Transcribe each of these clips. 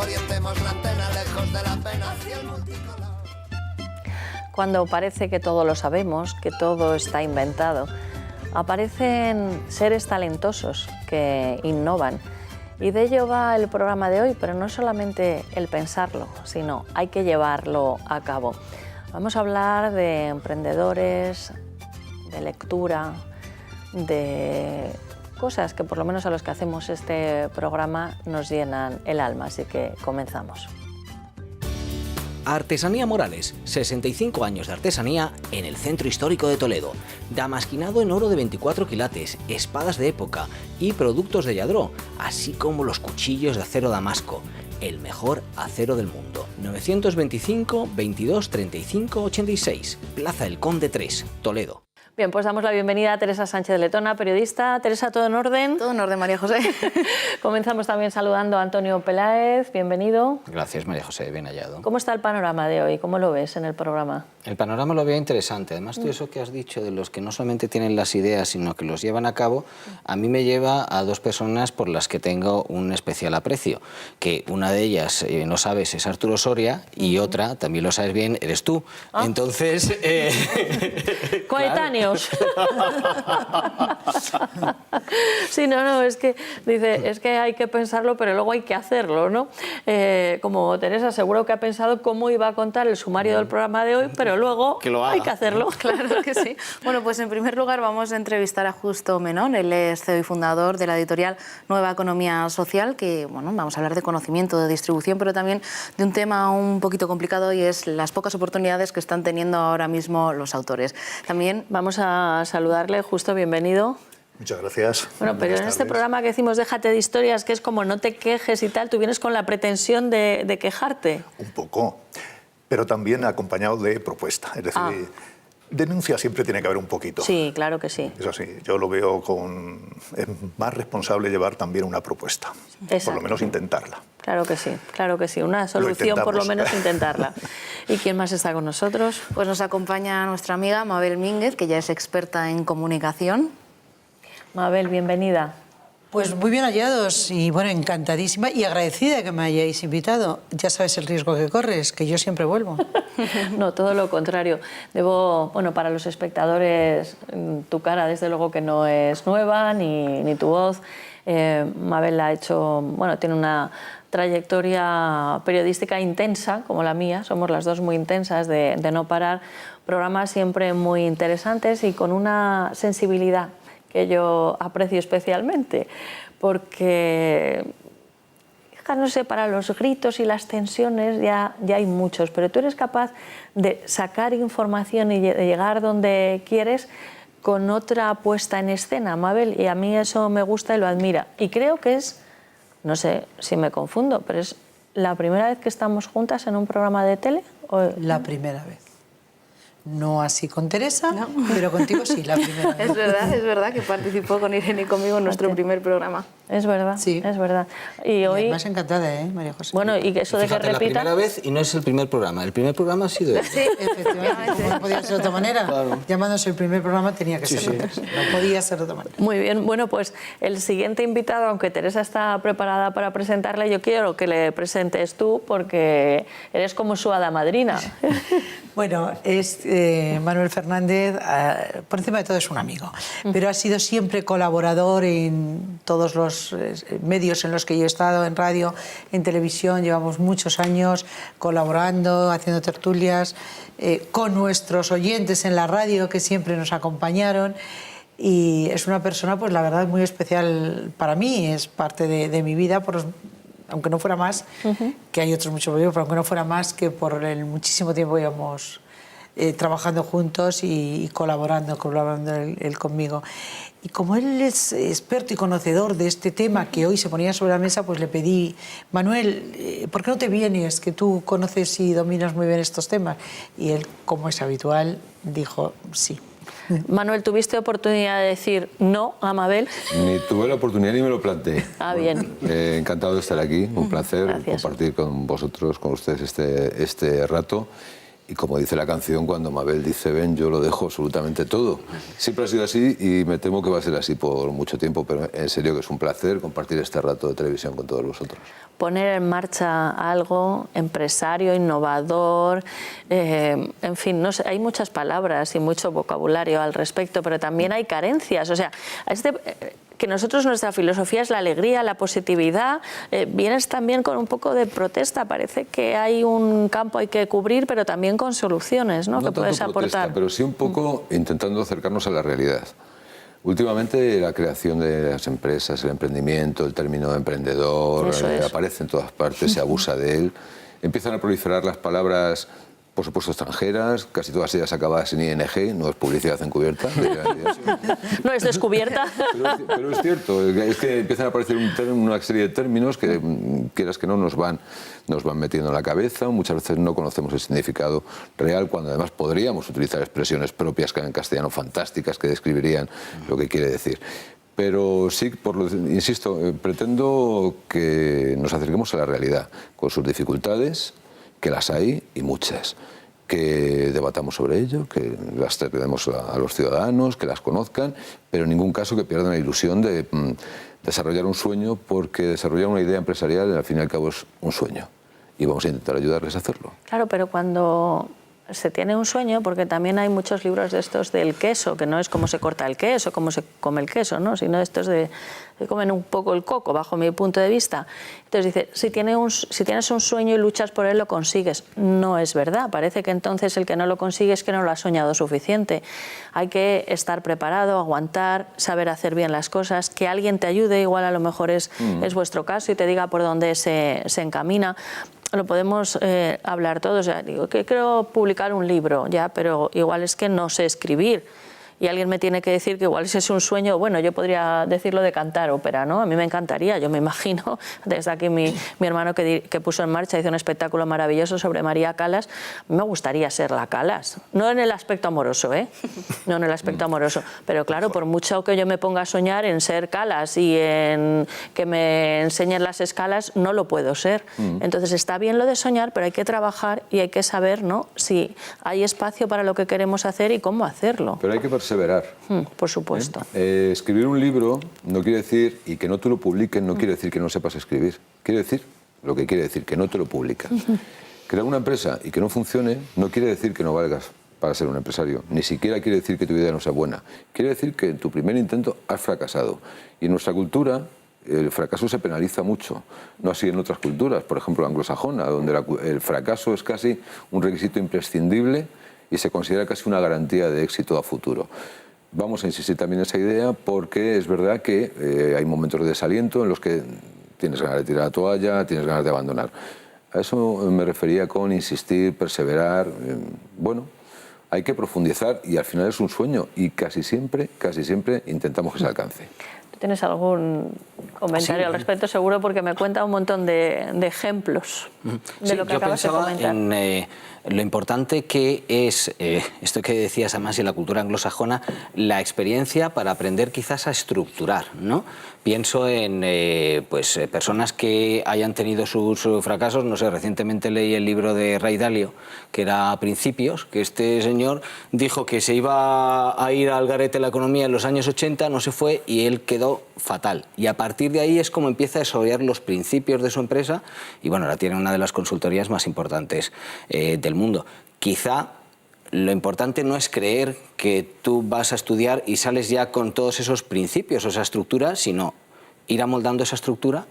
orientemos la antena lejos de la pena hacia el multicolor. Cuando parece que todo lo sabemos, que todo está inventado, aparecen seres talentosos que innovan. Y de ello va el programa de hoy, pero no solamente el pensarlo, sino hay que llevarlo a cabo. Vamos a hablar de emprendedores, de lectura, de cosas que por lo menos a los que hacemos este programa nos llenan el alma, así que comenzamos. Artesanía Morales, 65 años de artesanía en el centro histórico de Toledo. Damasquinado en oro de 24 quilates, espadas de época y productos de Lladró, así como los cuchillos de acero damasco. El mejor acero del mundo. 925 22 35 86, Plaza El Conde 3, Toledo. Bien, pues damos la bienvenida a Teresa Sánchez de Letona, periodista. Teresa, ¿todo en orden? Todo en orden, María José. Comenzamos también saludando a Antonio Peláez, bienvenido. Gracias, María José, bien hallado. ¿Cómo está el panorama de hoy? ¿Cómo lo ves en el programa? El panorama lo veo interesante. Además, todo eso que has dicho de los que no solamente tienen las ideas, sino que los llevan a cabo, a mí me lleva a dos personas por las que tengo un especial aprecio. Que una de ellas, no sabes, es Arturo Soria, y otra, también lo sabes bien, eres tú. Entonces... Coetáneos. Sí, no, es que dice, es que hay que pensarlo, pero luego hay que hacerlo, ¿no? Como Teresa seguro que ha pensado cómo iba a contar el sumario del programa de hoy, pero luego hay que hacerlo. Claro que sí. Bueno, pues en primer lugar vamos a entrevistar a Justo Menón. Él es CEO y fundador de la editorial Nueva Economía Social, que, bueno, vamos a hablar de conocimiento, de distribución, pero también de un tema un poquito complicado y es las pocas oportunidades que están teniendo ahora mismo los autores. También vamos a saludarle. Justo, bienvenido. Muchas gracias. Bueno, pero en este programa que decimos Déjate de historias, que es como no te quejes y tal, tú vienes con la pretensión de quejarte. Un poco, pero también acompañado de propuesta. Es decir, denuncia siempre tiene que haber un poquito. Sí, claro que sí. Eso sí, yo lo veo es más responsable llevar también una propuesta. Exacto. Por lo menos intentarla. Claro que sí, claro que sí. Una solución, por lo menos intentarla. ¿Y quién más está con nosotros? Pues nos acompaña nuestra amiga Mabel Mínguez, que ya es experta en comunicación. Mabel, bienvenida. Pues muy bien hallados y bueno, encantadísima y agradecida que me hayáis invitado. Ya sabes el riesgo que corres, que yo siempre vuelvo. No, todo lo contrario. Bueno, para los espectadores, tu cara desde luego que no es nueva, ni tu voz. Mabel ha hecho, bueno, tiene una trayectoria periodística intensa, como la mía, somos las dos muy intensas de no parar, programas siempre muy interesantes y con una sensibilidad que yo aprecio especialmente, porque, no sé, para los gritos y las tensiones ya hay muchos, pero tú eres capaz de sacar información y de llegar donde quieres con otra puesta en escena, Mabel, y a mí eso me gusta y lo admira. Y creo que es, no sé si me confundo, pero es la primera vez que estamos juntas en un programa de tele. La primera vez. No así con Teresa, no, pero contigo sí, la primera vez. Es verdad que participó con Irene y conmigo en nuestro primer programa. Es verdad, sí. Es verdad. Y hoy... Más encantada, María José. Bueno, y eso de que repita... la primera vez y no es el primer programa. El primer programa ha sido este. Sí, efectivamente. Como no podía ser de otra manera. Claro. Llamándose el primer programa tenía que ser sí. No podía ser de otra manera. Muy bien. Bueno, pues el siguiente invitado, aunque Teresa está preparada para presentarle, yo quiero que le presentes tú porque eres como su hada madrina. Bueno, es Manuel Fernández, por encima de todo es un amigo, pero ha sido siempre colaborador en todos los medios en los que yo he estado, en radio, en televisión. Llevamos muchos años colaborando, haciendo tertulias con nuestros oyentes en la radio que siempre nos acompañaron. Y es una persona, pues la verdad, muy especial para mí, es parte de mi vida, aunque no fuera más, que hay otros muchos motivos, pero aunque no fuera más que por el muchísimo tiempo que íbamos trabajando juntos y colaborando él conmigo. Y como él es experto y conocedor de este tema que hoy se ponía sobre la mesa, pues le pedí, Manuel, ¿por qué no te vienes? Que tú conoces y dominas muy bien estos temas. Y él, como es habitual, dijo sí. Manuel, ¿tuviste oportunidad de decir no a Mabel? Ni tuve la oportunidad ni me lo planteé. Bien. Encantado de estar aquí, un placer Gracias. compartir con vosotros, con ustedes este rato. Y como dice la canción, cuando Mabel dice ven, yo lo dejo absolutamente todo. Siempre ha sido así y me temo que va a ser así por mucho tiempo, pero en serio que es un placer compartir este rato de televisión con todos vosotros. Poner en marcha algo, empresario, innovador, en fin, no sé, hay muchas palabras y mucho vocabulario al respecto, pero también hay carencias. O sea, que nosotros nuestra filosofía es la alegría, la positividad, vienes también con un poco de protesta. Parece que hay un campo hay que cubrir, pero también con soluciones, ¿no? Que puedes aportar. Pero sí un poco intentando acercarnos a la realidad. Últimamente la creación de las empresas, el emprendimiento, el término de emprendedor, aparece en todas partes, se abusa de él. Empiezan a proliferar las palabras, por supuesto, extranjeras, casi todas ellas acabadas en ING, no es publicidad encubierta. No es descubierta. Pero es cierto, es que empiezan a aparecer una serie de términos que, quieras que no, nos van metiendo en la cabeza. Muchas veces no conocemos el significado real, cuando además podríamos utilizar expresiones propias en castellano fantásticas que describirían lo que quiere decir. Pero sí, insisto, pretendo que nos acerquemos a la realidad, con sus dificultades, que las hay y muchas, que debatamos sobre ello, que las traemos a los ciudadanos, que las conozcan, pero en ningún caso que pierdan la ilusión de desarrollar un sueño, porque desarrollar una idea empresarial al fin y al cabo es un sueño y vamos a intentar ayudarles a hacerlo. Claro, pero cuando se tiene un sueño, porque también hay muchos libros de estos del queso, que no es cómo se corta el queso, cómo se come el queso, ¿no? Sino estos de que comen un poco el coco, bajo mi punto de vista. Entonces dice, si tienes un sueño y luchas por él, lo consigues. No es verdad. Parece que entonces el que no lo consigue es que no lo ha soñado suficiente. Hay que estar preparado, aguantar, saber hacer bien las cosas, que alguien te ayude, igual a lo mejor es vuestro caso, y te diga por dónde se encamina. Lo podemos hablar todos. O sea, digo que quiero publicar un libro, ya, pero igual es que no sé escribir. Y alguien me tiene que decir que igual ese es un sueño. Bueno, yo podría decirlo de cantar ópera, ¿no? A mí me encantaría, yo me imagino, desde aquí mi hermano que puso en marcha, hizo un espectáculo maravilloso sobre María Callas. A mí me gustaría ser la Callas, no en el aspecto amoroso, no en el aspecto amoroso, pero claro, por mucho que yo me ponga a soñar en ser Callas y en que me enseñen las escalas, no lo puedo ser. Entonces está bien lo de soñar, pero hay que trabajar y hay que saber, ¿no?, si hay espacio para lo que queremos hacer y cómo hacerlo. Pero hay que perseverar. Por supuesto. Escribir un libro no quiere decir, y que no te lo publiquen no quiere decir que no sepas escribir. Quiere decir lo que quiere decir, que no te lo publican. Crear una empresa y que no funcione no quiere decir que no valgas para ser un empresario. Ni siquiera quiere decir que tu idea no sea buena. Quiere decir que en tu primer intento has fracasado. Y en nuestra cultura el fracaso se penaliza mucho. No así en otras culturas, por ejemplo anglosajona, donde el fracaso es casi un requisito imprescindible y se considera casi una garantía de éxito a futuro. Vamos a insistir también en esa idea porque es verdad que hay momentos de desaliento en los que tienes ganas de tirar la toalla, tienes ganas de abandonar. A eso me refería con insistir, perseverar. Bueno, hay que profundizar y al final es un sueño y casi siempre intentamos que se alcance. ¿Tienes algún comentario al respecto? Seguro, porque me cuenta un montón de ejemplos de lo que acabas de comentar. Yo pensaba en lo importante que es, esto que decías además en la cultura anglosajona, la experiencia para aprender quizás a estructurar, ¿no? Pienso en personas que hayan tenido sus fracasos. No sé, recientemente leí el libro de Ray Dalio, que era Principios, que este señor dijo que se iba a ir al garete la economía en los años 80, no se fue y él quedó fatal. Y a partir de ahí es como empieza a desarrollar los principios de su empresa y bueno, ahora tiene una de las consultorías más importantes del mundo. Quizá lo importante no es creer que tú vas a estudiar y sales ya con todos esos principios o esa estructura, sino ir amoldando esa estructura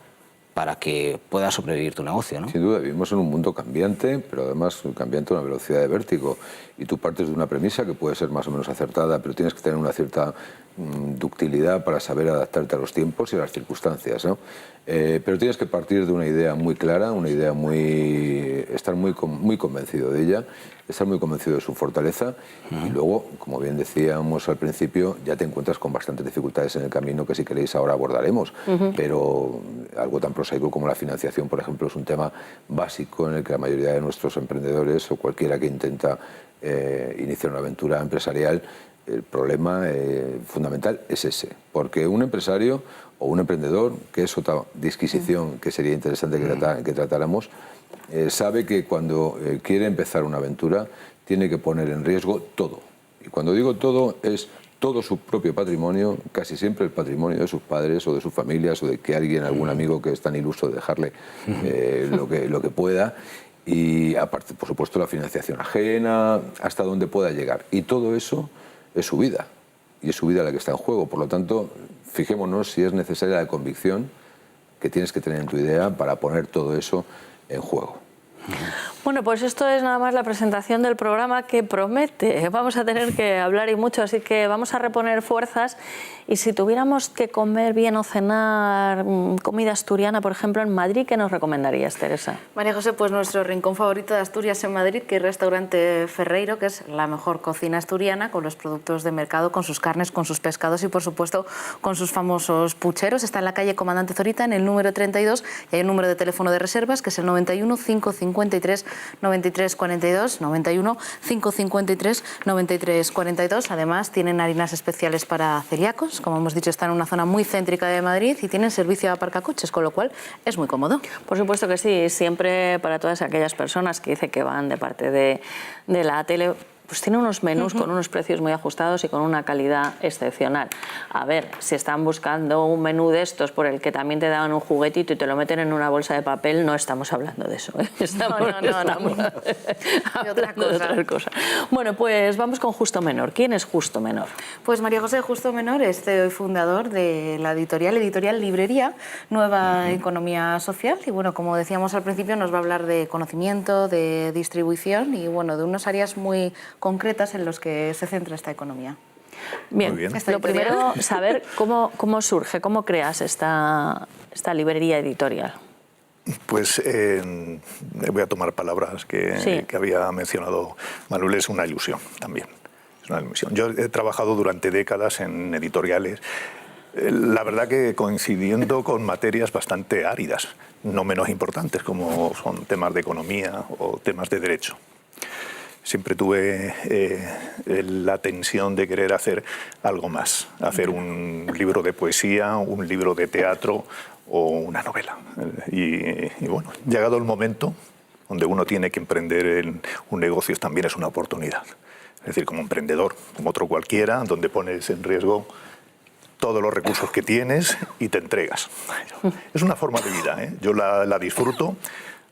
para que pueda sobrevivir tu negocio, ¿no? Sin duda, vivimos en un mundo cambiante, pero además cambiante a una velocidad de vértigo. Y tú partes de una premisa que puede ser más o menos acertada, pero tienes que tener una cierta ductilidad para saber adaptarte a los tiempos y a las circunstancias, ¿no? Pero tienes que partir de una idea muy clara, una idea estar muy convencido de ella, estar muy convencido de su fortaleza y luego, como bien decíamos al principio, ya te encuentras con bastantes dificultades en el camino que si queréis ahora abordaremos, pero algo tan prosaico como la financiación, por ejemplo, es un tema básico en el que la mayoría de nuestros emprendedores o cualquiera que intenta iniciar una aventura empresarial, el problema fundamental es ese, porque un empresario o un emprendedor, que es otra disquisición que sería interesante que tratáramos, sabe que cuando quiere empezar una aventura tiene que poner en riesgo todo. Y cuando digo todo, es todo su propio patrimonio, casi siempre el patrimonio de sus padres o de sus familias o de que alguien, algún amigo que es tan iluso de dejarle lo que pueda. Y aparte, por supuesto, la financiación ajena, hasta donde pueda llegar. Y todo eso es su vida. Y es su vida la que está en juego. Por lo tanto, fijémonos si es necesaria la convicción que tienes que tener en tu idea para poner todo eso en juego. Bueno, pues esto es nada más la presentación del programa, que promete. Vamos a tener que hablar y mucho, así que vamos a reponer fuerzas. Y si tuviéramos que comer bien o cenar comida asturiana, por ejemplo, en Madrid, ¿qué nos recomendarías, Teresa? María José, pues nuestro rincón favorito de Asturias en Madrid, que es el restaurante Ferreiro, que es la mejor cocina asturiana, con los productos de mercado, con sus carnes, con sus pescados y, por supuesto, con sus famosos pucheros. Está en la calle Comandante Zorita, en el número 32, y hay un número de teléfono de reservas, que es el 91 553 93 42, 91 553 93 42. Además, tienen harinas especiales para celíacos. Como hemos dicho, están en una zona muy céntrica de Madrid y tienen servicio a aparcacoches, con lo cual es muy cómodo. Por supuesto que sí, siempre para todas aquellas personas que dicen que van de parte de la tele, pues tiene unos menús con unos precios muy ajustados y con una calidad excepcional. A ver, si están buscando un menú de estos por el que también te dan un juguetito y te lo meten en una bolsa de papel, no estamos hablando de eso, ¿eh? Estamos hablando de otra cosa. Bueno, pues vamos con Justo Menor. ¿Quién es Justo Menor? Pues María José Justo Menor es CEO y fundador de la editorial Librería, Nueva Economía Social. Y bueno, como decíamos al principio, nos va a hablar de conocimiento, de distribución y bueno, de unas áreas muy concretas en los que se centra esta economía. Bien, lo primero, saber cómo surge, cómo creas esta librería editorial. Pues voy a tomar palabras que había mencionado Manuel, es una ilusión también. Es una ilusión. Yo he trabajado durante décadas en editoriales, la verdad que coincidiendo con materias bastante áridas, no menos importantes como son temas de economía o temas de derecho. Siempre tuve la tensión de querer hacer algo más, hacer un libro de poesía, un libro de teatro o una novela. Y bueno, llegado el momento donde uno tiene que emprender un negocio, también es una oportunidad. Es decir, como emprendedor, como otro cualquiera, donde pones en riesgo todos los recursos que tienes y te entregas. Es una forma de vida, ¿eh? Yo la disfruto,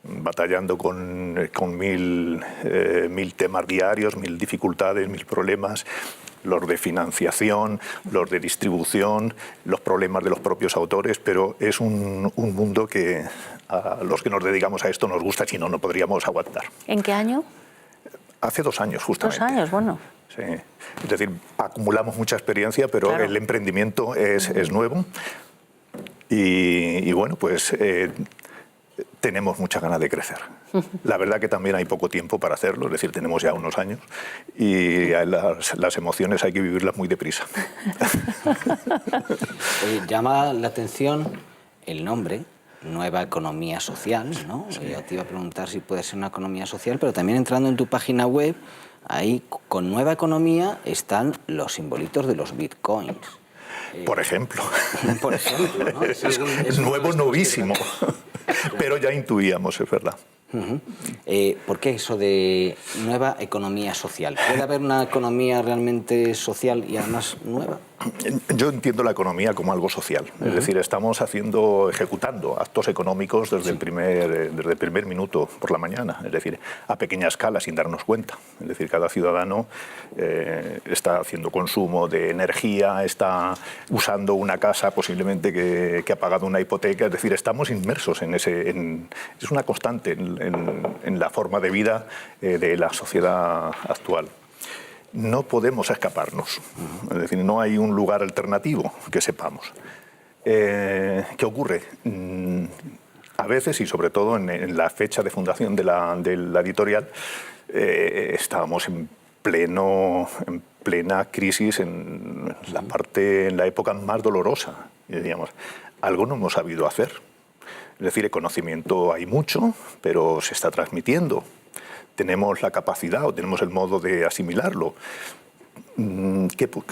batallando con mil temas diarios, mil dificultades, mil problemas, los de financiación, los de distribución, los problemas de los propios autores, pero es un mundo que a los que nos dedicamos a esto nos gusta, si no, no podríamos aguantar. ¿En qué año? Hace 2 años, justamente. 2 años, bueno. Sí. Es decir, acumulamos mucha experiencia, pero claro, el emprendimiento es nuevo y bueno, pues tenemos muchas ganas de crecer. La verdad que también hay poco tiempo para hacerlo, es decir, tenemos ya unos años y las emociones hay que vivirlas muy deprisa. Oye, llama la atención el nombre, Nueva Economía Social, ¿no? Sí. Yo te iba a preguntar si puede ser una economía social, pero también entrando en tu página web, ahí con Nueva Economía están los simbolitos de los bitcoins. Por ejemplo. Por ejemplo, ¿no? Es nuevo, novísimo. Pero ya intuíamos, es verdad. ¿Por qué eso de nueva economía social? ¿Puede haber una economía realmente social y además nueva? Yo entiendo la economía como algo social. Es decir, estamos ejecutando actos económicos desde el primer minuto por la mañana. Es decir, a pequeña escala, sin darnos cuenta. Es decir, cada ciudadano está haciendo consumo de energía, está usando una casa posiblemente que ha pagado una hipoteca. Es decir, estamos inmersos es una constante en la forma de vida de la sociedad actual. No podemos escaparnos, es decir, no hay un lugar alternativo que sepamos. ¿Qué ocurre? A veces, y sobre todo en la fecha de fundación de la editorial, estábamos en plena crisis, en la época más dolorosa. Y decíamos, algo no hemos sabido hacer. Es decir, el conocimiento hay mucho, pero se está transmitiendo. Tenemos la capacidad o tenemos el modo de asimilarlo.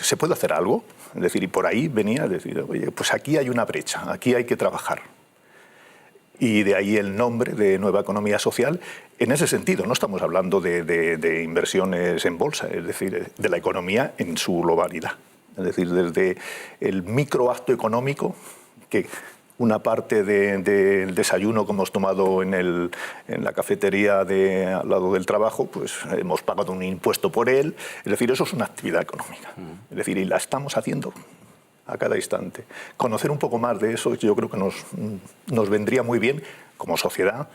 ¿Se puede hacer algo? Es decir, y por ahí venía a decir, oye, pues aquí hay una brecha, aquí hay que trabajar. Y de ahí el nombre de Nueva Economía Social. En ese sentido, no estamos hablando de inversiones en bolsa, es decir, de la economía en su globalidad. Es decir, desde el microacto económico, que una parte del desayuno que hemos tomado en la cafetería al lado del trabajo, pues hemos pagado un impuesto por él. Es decir, eso es una actividad económica. Es decir, y la estamos haciendo a cada instante. Conocer un poco más de eso yo creo que nos vendría muy bien como sociedad.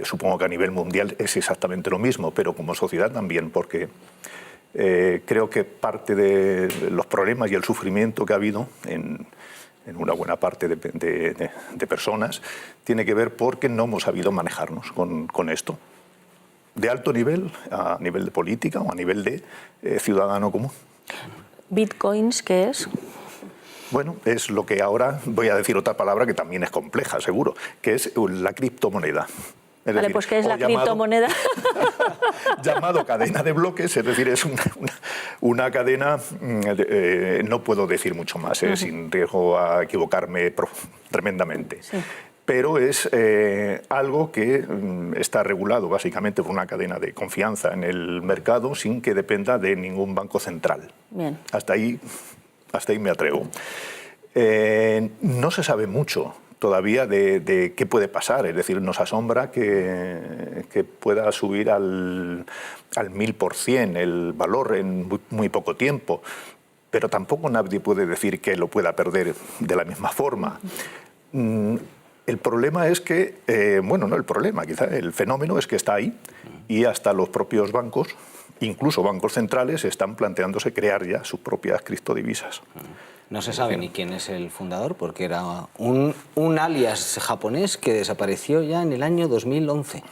Supongo que a nivel mundial es exactamente lo mismo, pero como sociedad también, porque creo que parte de los problemas y el sufrimiento que ha habido en una buena parte de personas tiene que ver porque no hemos sabido manejarnos con esto. De alto nivel, a nivel de política o a nivel de ciudadano común. ¿Bitcoins qué es? Bueno, es lo que ahora, voy a decir otra palabra que también es compleja, seguro, que es la criptomoneda. Es decir, pues ¿qué es la criptomoneda? Llamado cadena de bloques, es decir, es una cadena, no puedo decir mucho más, sin riesgo a equivocarme tremendamente. Sí. Pero es algo que está regulado básicamente por una cadena de confianza en el mercado sin que dependa de ningún banco central. Bien. Hasta ahí me atrevo. No se sabe mucho todavía de qué puede pasar, es decir, nos asombra que pueda subir al 1000% el valor en muy poco tiempo, pero tampoco nadie puede decir que lo pueda perder de la misma forma. El problema es que, bueno, no el problema, quizá el fenómeno es que está ahí y hasta los propios bancos, incluso bancos centrales, están planteándose crear ya sus propias criptodivisas. No se sabe ni quién es el fundador porque era un alias japonés que desapareció ya en el año 2011.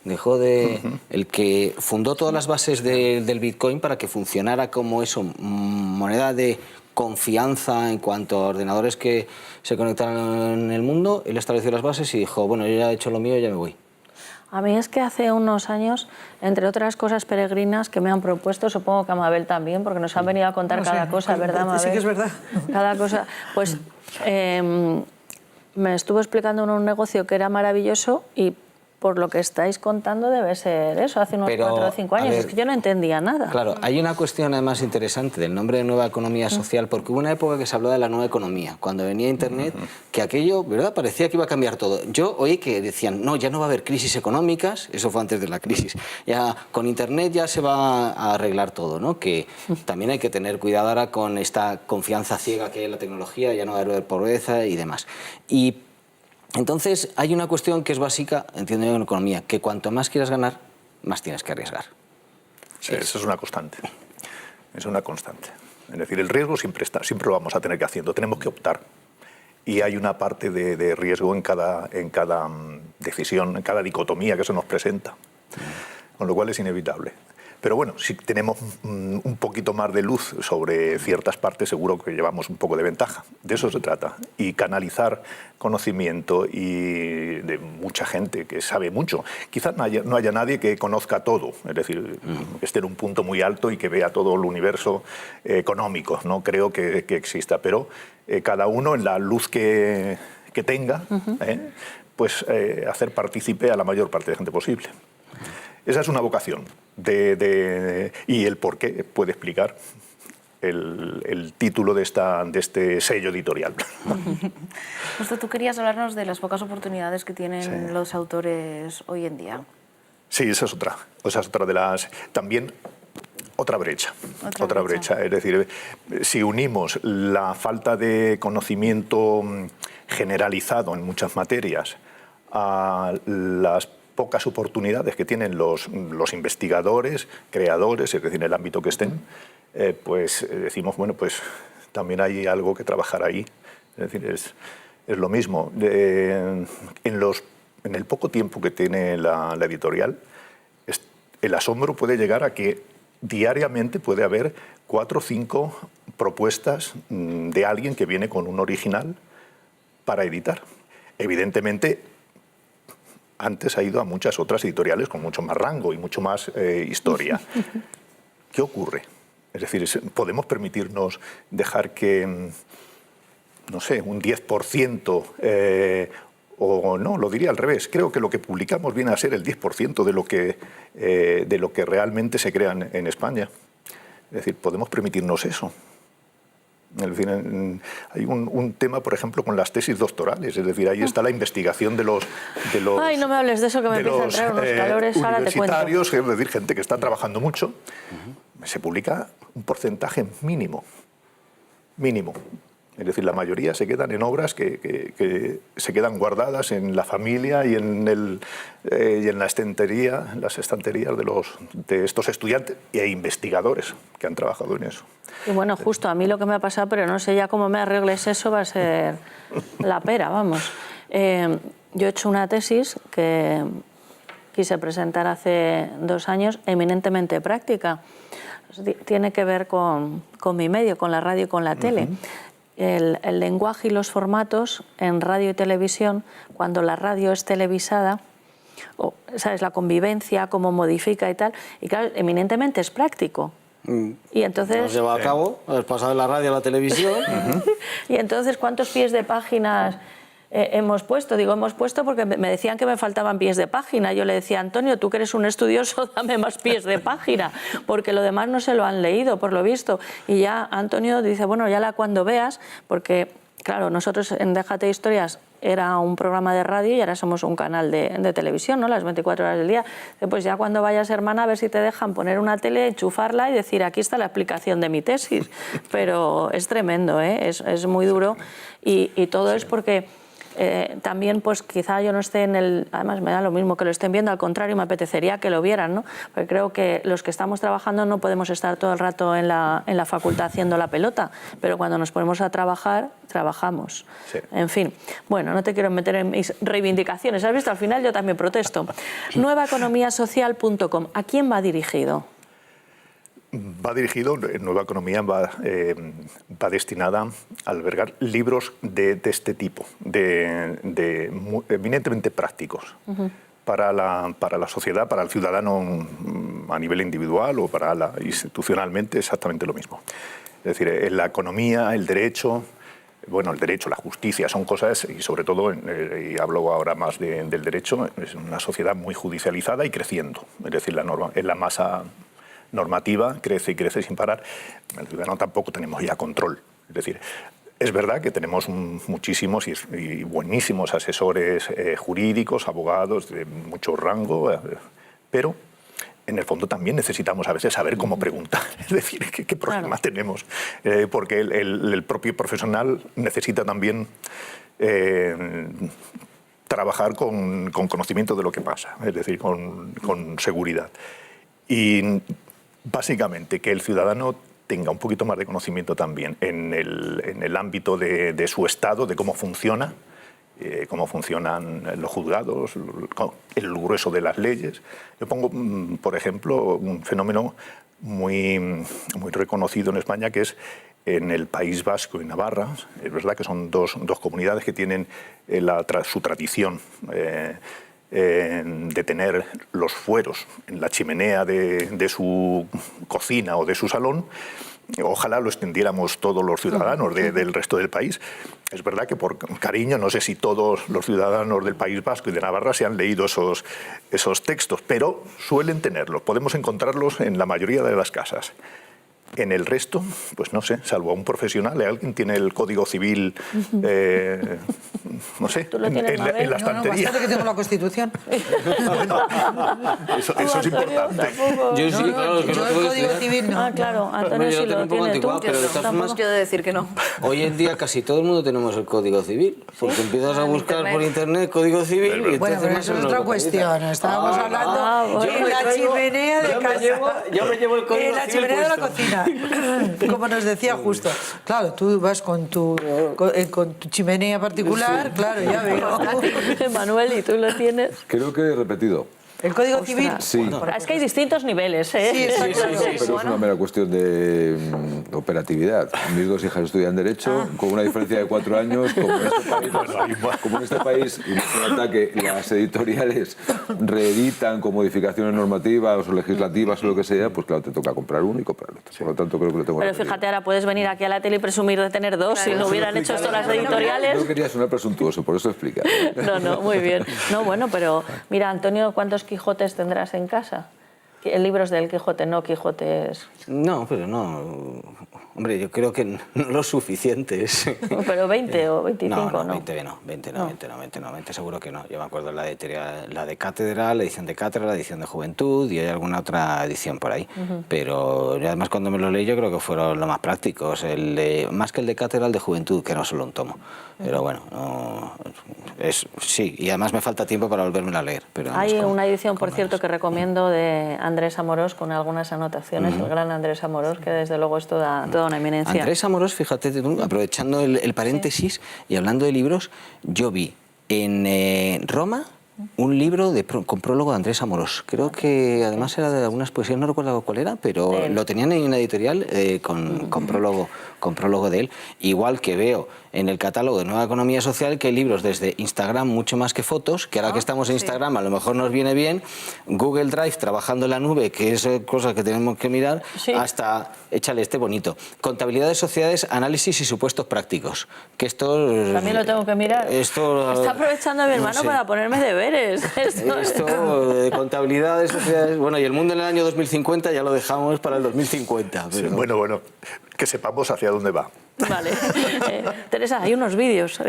Dejó de... El que fundó todas las bases del Bitcoin para que funcionara como eso, moneda de confianza en cuanto a ordenadores que se conectaran en el mundo. Él estableció las bases y dijo, bueno, yo ya he hecho lo mío, ya me voy. A mí es que hace unos años, entre otras cosas peregrinas que me han propuesto, supongo que a Mabel también, porque nos han venido a contar cada cosa, ¿verdad, Mabel? Sí que es verdad. Cada cosa. Pues me estuvo explicando un negocio que era maravilloso y por lo que estáis contando debe ser eso, hace unos 4 o 5 años. Es que yo no entendía nada. Claro, hay una cuestión además interesante del nombre de Nueva Economía Social, porque hubo una época que se habló de la nueva economía, cuando venía Internet, que aquello, ¿verdad?, parecía que iba a cambiar todo. Yo oí que decían, no, ya no va a haber crisis económicas, eso fue antes de la crisis, ya con Internet ya se va a arreglar todo, ¿no? Que también hay que tener cuidado ahora con esta confianza ciega que hay en la tecnología, ya no va a haber pobreza y demás. Y entonces hay una cuestión que es básica, entiendo yo, en economía, que cuanto más quieras ganar, más tienes que arriesgar. Sí, eso es una constante. Es una constante. Es decir, el riesgo siempre está, siempre lo vamos a tener que haciendo, tenemos que optar. Y hay una parte de riesgo en cada decisión, en cada dicotomía que se nos presenta. Con lo cual es inevitable. Pero bueno, si tenemos un poquito más de luz sobre ciertas partes, seguro que llevamos un poco de ventaja. De eso se trata. Y canalizar conocimiento y de mucha gente que sabe mucho. Quizás no haya nadie que conozca todo, es decir, que esté en un punto muy alto y que vea todo el universo económico. No creo que exista, pero cada uno en la luz que tenga, pues hacer partícipe a la mayor parte de gente posible. Esa es una vocación y el por qué puede explicar el título de este sello editorial. Justo tú querías hablarnos de las pocas oportunidades que tienen los autores hoy en día. Sí, esa es otra de las... También otra brecha. Otra brecha. Es decir, si unimos la falta de conocimiento generalizado en muchas materias a las pocas oportunidades que tienen los investigadores, creadores, es decir, en el ámbito que estén, pues decimos, bueno, pues también hay algo que trabajar ahí. Es decir, es lo mismo. En el poco tiempo que tiene la editorial, el asombro puede llegar a que diariamente puede haber 4 o 5 propuestas de alguien que viene con un original para editar. Evidentemente, antes ha ido a muchas otras editoriales con mucho más rango y mucho más historia. ¿Qué ocurre? Es decir, ¿podemos permitirnos dejar que, no sé, un 10% o no, lo diría al revés. Creo que lo que publicamos viene a ser el 10% de lo que realmente se crea en España. Es decir, podemos permitirnos eso. En fin, hay un tema, por ejemplo, con las tesis doctorales. Es decir, ahí está la investigación de los Ay, no me hables de eso, que me empieza a entrar unos calores. Ahora te cuento. Universitarios, es decir, gente que está trabajando mucho. Se publica un porcentaje mínimo. Es decir, la mayoría se quedan en obras que se quedan guardadas en la familia y en la estantería, en las estanterías de estos estudiantes e investigadores que han trabajado en eso. Y bueno, justo a mí lo que me ha pasado, pero no sé ya cómo me arregles eso, va a ser la pera, vamos. Yo he hecho una tesis que quise presentar hace 2 años, eminentemente práctica. Tiene que ver con mi medio, con la radio y con la tele. El lenguaje y los formatos en radio y televisión, cuando la radio es televisada, ¿sabes? La convivencia, cómo modifica y tal. Y claro, eminentemente es práctico. Y entonces... Lo has llevado a cabo, has pasado de la radio a la televisión. Y entonces, ¿cuántos pies de páginas hemos puesto? Digo, hemos puesto porque me decían que me faltaban pies de página. Yo le decía, Antonio, tú que eres un estudioso, dame más pies de página, porque lo demás no se lo han leído, por lo visto. Y ya Antonio dice, bueno, ya cuando veas, porque, claro, nosotros en Déjate Historias era un programa de radio y ahora somos un canal de televisión, ¿no? Las 24 horas del día. Pues ya cuando vayas, hermana, a ver si te dejan poner una tele, enchufarla y decir, aquí está la explicación de mi tesis. Pero es tremendo, ¿eh? Es muy duro y todo es porque... también pues quizá yo no esté en el... Además me da lo mismo que lo estén viendo, al contrario me apetecería que lo vieran, ¿no? Porque creo que los que estamos trabajando no podemos estar todo el rato en la facultad haciendo la pelota, pero cuando nos ponemos a trabajar, trabajamos. Sí. En fin, bueno, no te quiero meter en mis reivindicaciones, ¿has visto? Al final yo también protesto. Nuevaeconomiasocial.com, ¿a quién va dirigido? Va dirigido, Nueva Economía va destinada a albergar libros de este tipo, eminentemente prácticos, para la sociedad, para el ciudadano a nivel individual o institucionalmente, exactamente lo mismo. Es decir, la economía, el derecho, bueno, el derecho, la justicia, son cosas, y sobre todo, y hablo ahora más del derecho, es una sociedad muy judicializada y creciendo. Es decir, la masa normativa crece y crece sin parar. El ciudadano tampoco tenemos ya control. Es decir, es verdad que tenemos muchísimos y buenísimos asesores jurídicos, abogados de mucho rango, pero en el fondo también necesitamos a veces saber cómo preguntar, es decir, qué problema tenemos, porque el propio profesional necesita también trabajar con conocimiento de lo que pasa, es decir, con seguridad. Y básicamente que el ciudadano tenga un poquito más de conocimiento también en el ámbito de su Estado, de cómo funcionan los juzgados, el grueso de las leyes. Yo pongo, por ejemplo, un fenómeno muy reconocido en España, que es en el País Vasco y Navarra. Es verdad que son dos comunidades que tienen su tradición de tener los fueros en la chimenea de su cocina o de su salón. Ojalá lo extendiéramos todos los ciudadanos del resto del país. Es verdad que por cariño, no sé si todos los ciudadanos del País Vasco y de Navarra se han leído esos textos, pero suelen tenerlos, podemos encontrarlos en la mayoría de las casas. En el resto, pues no sé, salvo a un profesional, alguien tiene el Código Civil, no sé, en la estantería. Bastante que tengo la Constitución. Bueno, eso es importante. Yo sí, claro, yo el Código Civil no. Ah, claro, Antonio sí lo tiene. Tú, pero de todas formas, quiero decir que no. Hoy en día casi todo el mundo tenemos el Código Civil, porque empiezas a buscar por internet Código Civil y bueno, pero eso es otra cuestión. Estábamos hablando de la chimenea de casa. Yo me llevo el Código Civil. La chimenea de la cocina. Como nos decía justo. Claro, tú vas con tu chimenea particular, claro, ya veo. Manuel, ¿y tú lo tienes? Creo que he repetido. El Código Ostras. Civil. Sí. Bueno, es que hay distintos niveles, ¿eh? Sí, exacto. Pero es una mera cuestión de operatividad. Mis dos hijas estudian Derecho con una diferencia de 4 años. Como en este país, imagínate que las editoriales reeditan con modificaciones normativas o legislativas o lo que sea, pues claro, te toca comprar uno y comprar otro. Por lo tanto, creo que lo tengo Pero aprendido. fíjate, ahora puedes venir aquí a la tele y presumir de tener dos si no hubieran hecho esto las editoriales. No quería sonar presuntuoso, por eso explica. No, muy bien. No, bueno, pero mira, Antonio, ¿cuántos Quijotes tendrás en casa? Libros del Quijote, no Quijotes. No, pero no. Hombre, yo creo que no los suficientes. Pero 20 o 25, ¿no? 20 seguro que no. Yo me acuerdo la de Cátedra, la edición de Cátedra, la edición de Juventud y hay alguna otra edición por ahí. Pero además cuando me lo leí yo creo que fueron los más prácticos. Más que el de Cátedra, el de Juventud, que no solo un tomo. Pero bueno, sí, y además me falta tiempo para volverme a leer. Pero hay una edición, por cierto, que recomiendo de Andrés Amorós con algunas anotaciones, el gran Andrés Amorós, que desde luego es toda una eminencia. Andrés Amorós, fíjate, aprovechando el paréntesis y hablando de libros, yo vi en Roma un libro con prólogo de Andrés Amorós. Creo que además era de algunas poesías, no recuerdo cuál era, pero lo tenían en una editorial con prólogo de él. Igual que veo en el catálogo de Nueva Economía Social que hay libros desde Instagram mucho más que fotos, que ahora que estamos en Instagram a lo mejor nos viene bien, Google Drive trabajando en la nube, que es cosa que tenemos que mirar, hasta, échale este bonito, contabilidad de sociedades, análisis y supuestos prácticos. Que esto... También lo tengo que mirar. Está aprovechando a mi hermano para ponerme deberes. Esto de contabilidad de sociedades... Bueno, y el mundo en el año 2050 ya lo dejamos para el 2050. Pero... Sí, bueno, que sepamos hacia dónde va. Vale. Teresa, hay unos vídeos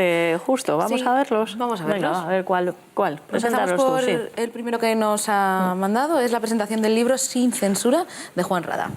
justo, ¿vamos a verlos? Vamos a verlos. Venga, a ver cuál. Empezamos Preséntalos por tú, sí. el primero que nos ha mandado, es la presentación del libro Sin censura, de Juan Rada.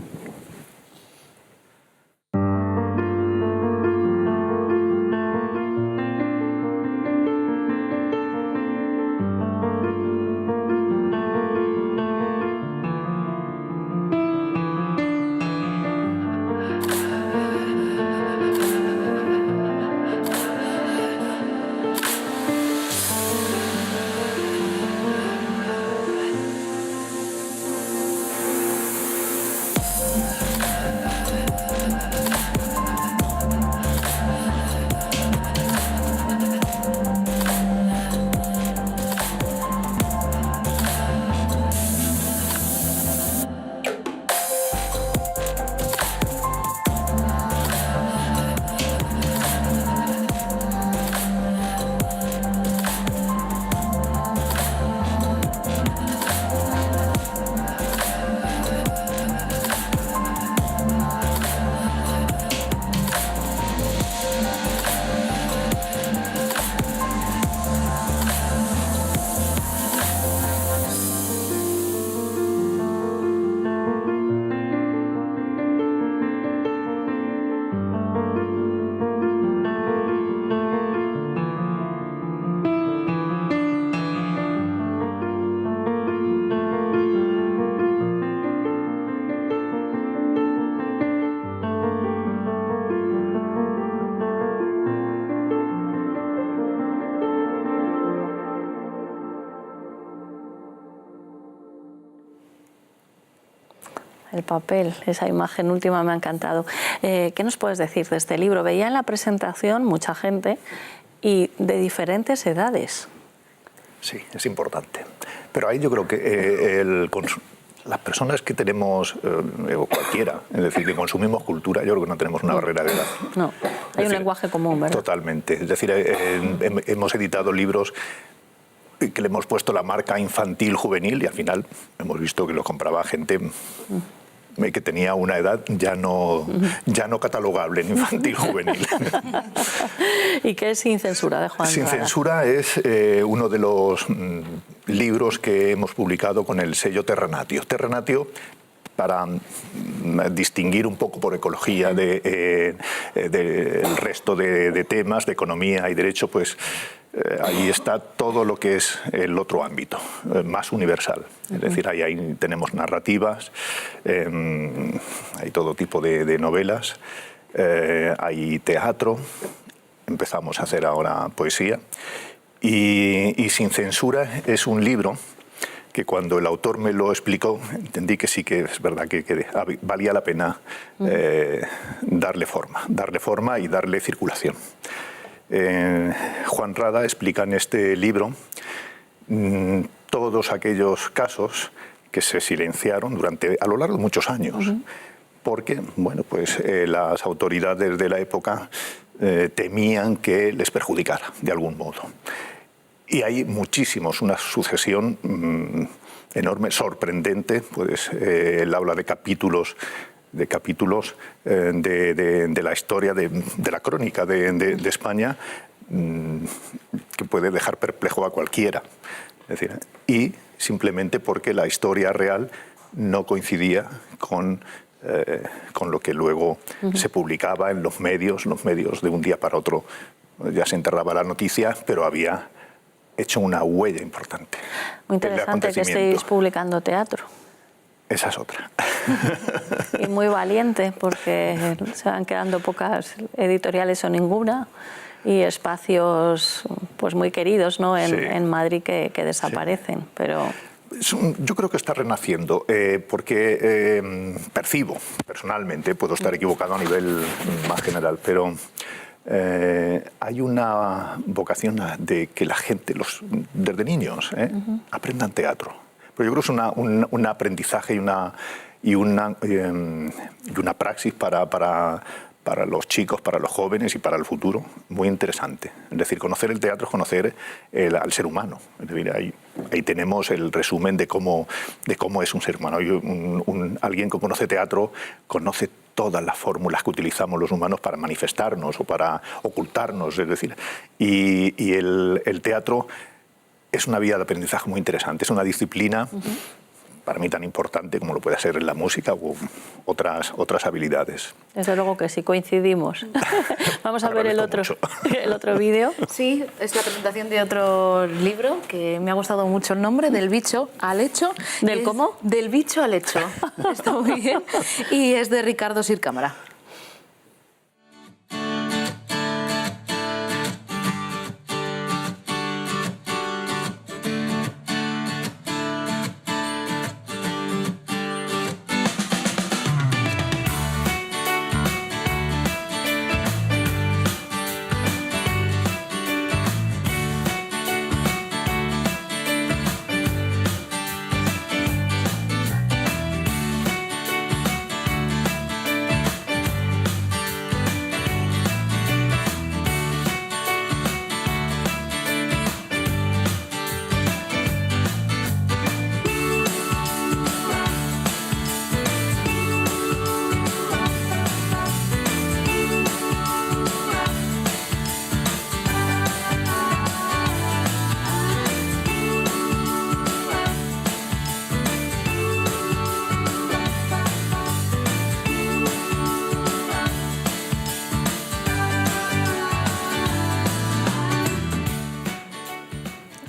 El papel, esa imagen última me ha encantado. ¿Qué nos puedes decir de este libro? Veía en la presentación mucha gente y de diferentes edades. Sí, es importante. Pero ahí yo creo que las personas que tenemos, o cualquiera, es decir, que consumimos cultura, yo creo que no tenemos una barrera de edad. No, hay un lenguaje común, ¿verdad? Totalmente. Es decir, hemos editado libros que le hemos puesto la marca infantil juvenil y al final hemos visto que lo compraba gente que tenía una edad ya no catalogable en infantil juvenil. ¿Y qué es Sin censura, de Juan Sin Rada? censura es uno de los libros que hemos publicado con el sello Terranatio. Terranatio, para distinguir un poco por ecología del resto de temas, de economía y derecho, pues ahí está todo lo que es el otro ámbito, más universal. Es decir, ahí tenemos narrativas, hay todo tipo de novelas, hay teatro, empezamos a hacer ahora poesía, y Sin censura es un libro que cuando el autor me lo explicó, entendí que sí que es verdad que valía la pena darle forma y darle circulación. Juan Rada explica en este libro todos aquellos casos que se silenciaron a lo largo de muchos años, porque bueno, pues, las autoridades de la época temían que les perjudicara de algún modo. Y hay muchísimos, una sucesión enorme, sorprendente, pues él habla de capítulos de la historia, de la crónica de España, que puede dejar perplejo a cualquiera. Es decir, y simplemente porque la historia real no coincidía con lo que luego se publicaba en los medios de un día para otro. Ya se enterraba la noticia, pero había hecho una huella importante. Muy interesante que estéis publicando teatro. Esa es otra. Y muy valiente, porque se van quedando pocas editoriales o ninguna, y espacios pues muy queridos, ¿no? en Madrid que desaparecen. Sí. Pero yo creo que está renaciendo, porque percibo personalmente, puedo estar equivocado a nivel más general, pero hay una vocación de que la gente, desde niños, aprendan teatro. Pero yo creo que es un aprendizaje y una praxis para los chicos, para los jóvenes y para el futuro, muy interesante. Es decir, conocer el teatro es conocer al ser humano. Es decir, ahí tenemos el resumen de cómo es un ser humano. Alguien que conoce teatro conoce todas las fórmulas que utilizamos los humanos para manifestarnos o para ocultarnos. Es decir, y el teatro es una vía de aprendizaje muy interesante, es una disciplina para mí tan importante como lo puede ser en la música u otras habilidades. Desde luego que sí coincidimos. Vamos a ver el otro vídeo. Sí, es la presentación de otro libro que me ha gustado mucho el nombre, Del bicho al hecho. ¿Del cómo? Del bicho al hecho. Está muy bien. Y es de Ricardo Sir Cámara.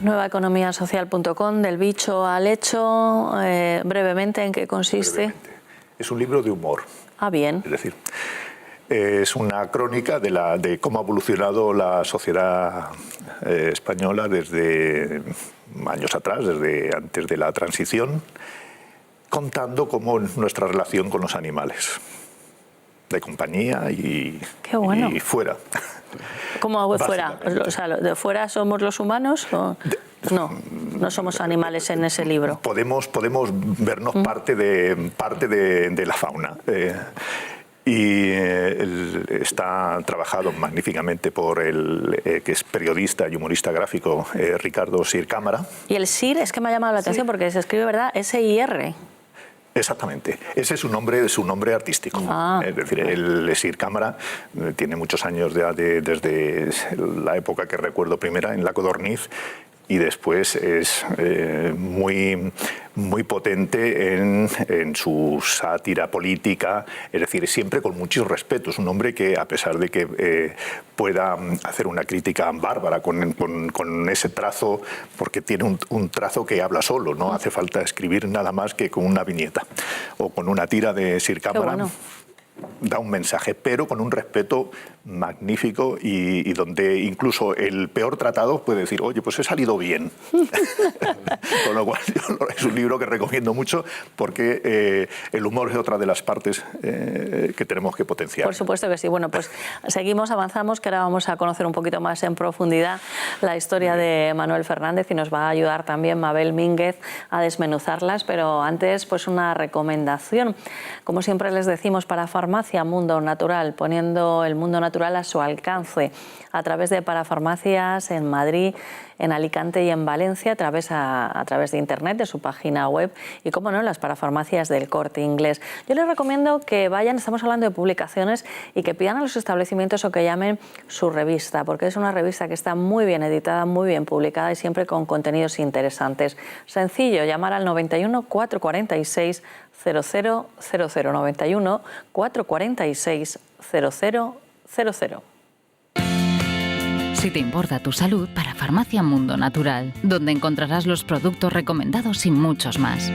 Nuevaeconomiasocial.com, Del bicho al hecho. Brevemente, ¿en qué consiste? Brevemente. Es un libro de humor. Ah, bien. Es decir, es una crónica de cómo ha evolucionado la sociedad española desde años atrás, desde antes de la transición, contando cómo nuestra relación con los animales, de compañía y fuera. ¿Cómo fuera? O sea, ¿de fuera somos los humanos? ¿O? No somos animales en ese libro. Podemos vernos parte de la fauna. Y está trabajado magníficamente por el que es periodista y humorista gráfico, Ricardo Sir Cámara. Y el Sir es que me ha llamado la atención porque se escribe, ¿verdad? S-I-R. Exactamente, ese es su nombre artístico. Es decir, el Sir Cámara tiene muchos años desde la época que recuerdo primera en La Codorniz, y después es muy potente en su sátira política, es decir, siempre con mucho respeto. Es un hombre que, a pesar de que pueda hacer una crítica bárbara con ese trazo, porque tiene un trazo que habla solo, no hace falta escribir nada más que con una viñeta o con una tira de Sir Cámara. da un mensaje, pero con un respeto magnífico y donde incluso el peor tratado puede decir, oye, pues he salido bien. Con lo cual es un libro que recomiendo mucho porque el humor es otra de las partes que tenemos que potenciar. Por supuesto que sí. Bueno, pues seguimos, avanzamos, que ahora vamos a conocer un poquito más en profundidad la historia de Manuel Fernández y nos va a ayudar también Mabel Mínguez a desmenuzarlas, pero antes pues una recomendación. Como siempre les decimos, para Farmacia Mundo Natural, poniendo el mundo natural a su alcance a través de parafarmacias en Madrid, en Alicante y en Valencia a través de internet, de su página web y, como no, las parafarmacias del Corte Inglés. Yo les recomiendo que vayan, estamos hablando de publicaciones, y que pidan a los establecimientos o que llamen su revista, porque es una revista que está muy bien editada, muy bien publicada y siempre con contenidos interesantes. Sencillo, llamar al 91 446 0000, 91 446 0000. Si te importa tu salud, para Farmacia Mundo Natural, donde encontrarás los productos recomendados y muchos más.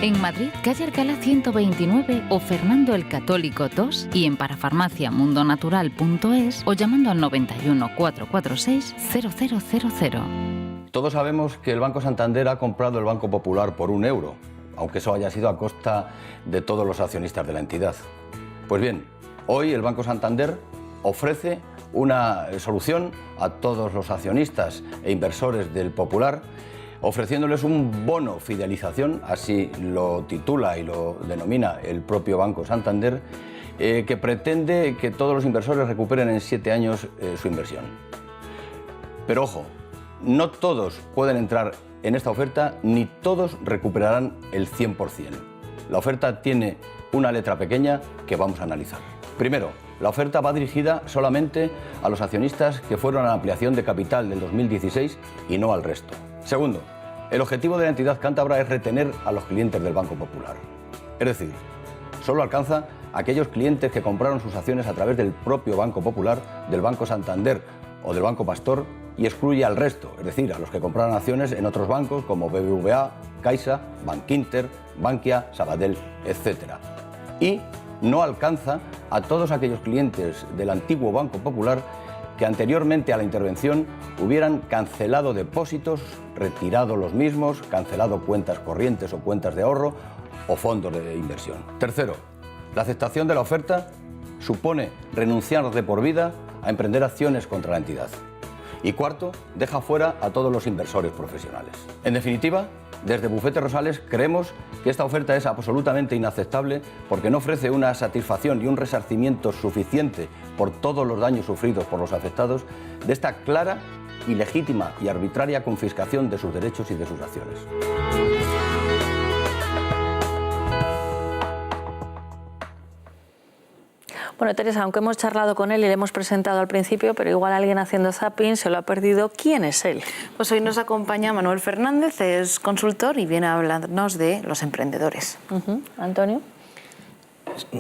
En Madrid, calle Alcalá 129 o Fernando el Católico 2, y en parafarmaciamundonatural.es o llamando al 91 446 0000. Todos sabemos que el Banco Santander ha comprado el Banco Popular por €1, aunque eso haya sido a costa de todos los accionistas de la entidad. Pues bien, hoy el Banco Santander ofrece una solución a todos los accionistas e inversores del Popular, ofreciéndoles un bono fidelización, así lo titula y lo denomina el propio Banco Santander, que pretende que todos los inversores recuperen en 7 años su inversión. Pero ojo, no todos pueden entrar en esta oferta, ni todos recuperarán el 100%. La oferta tiene una letra pequeña que vamos a analizar. Primero, la oferta va dirigida solamente a los accionistas que fueron a la ampliación de capital del 2016 y no al resto. Segundo, el objetivo de la entidad cántabra es retener a los clientes del Banco Popular. Es decir, solo alcanza a aquellos clientes que compraron sus acciones a través del propio Banco Popular, del Banco Santander o del Banco Pastor, y excluye al resto, es decir, a los que compraron acciones en otros bancos como BBVA, Caixa, Bankinter, Bankia, Sabadell, etc. Y no alcanza a todos aquellos clientes del antiguo Banco Popular que anteriormente a la intervención hubieran cancelado depósitos, retirado los mismos, cancelado cuentas corrientes o cuentas de ahorro o fondos de inversión. Tercero, la aceptación de la oferta supone renunciar de por vida a emprender acciones contra la entidad. Y cuarto, deja fuera a todos los inversores profesionales. En definitiva, desde Bufete Rosales creemos que esta oferta es absolutamente inaceptable porque no ofrece una satisfacción y un resarcimiento suficiente por todos los daños sufridos por los afectados de esta clara, ilegítima y arbitraria confiscación de sus derechos y de sus acciones. Bueno, Teresa, aunque hemos charlado con él y le hemos presentado al principio, pero igual alguien haciendo zapping se lo ha perdido. ¿Quién es él? Pues hoy nos acompaña Manuel Fernández, es consultor y viene a hablarnos de los emprendedores. Antonio.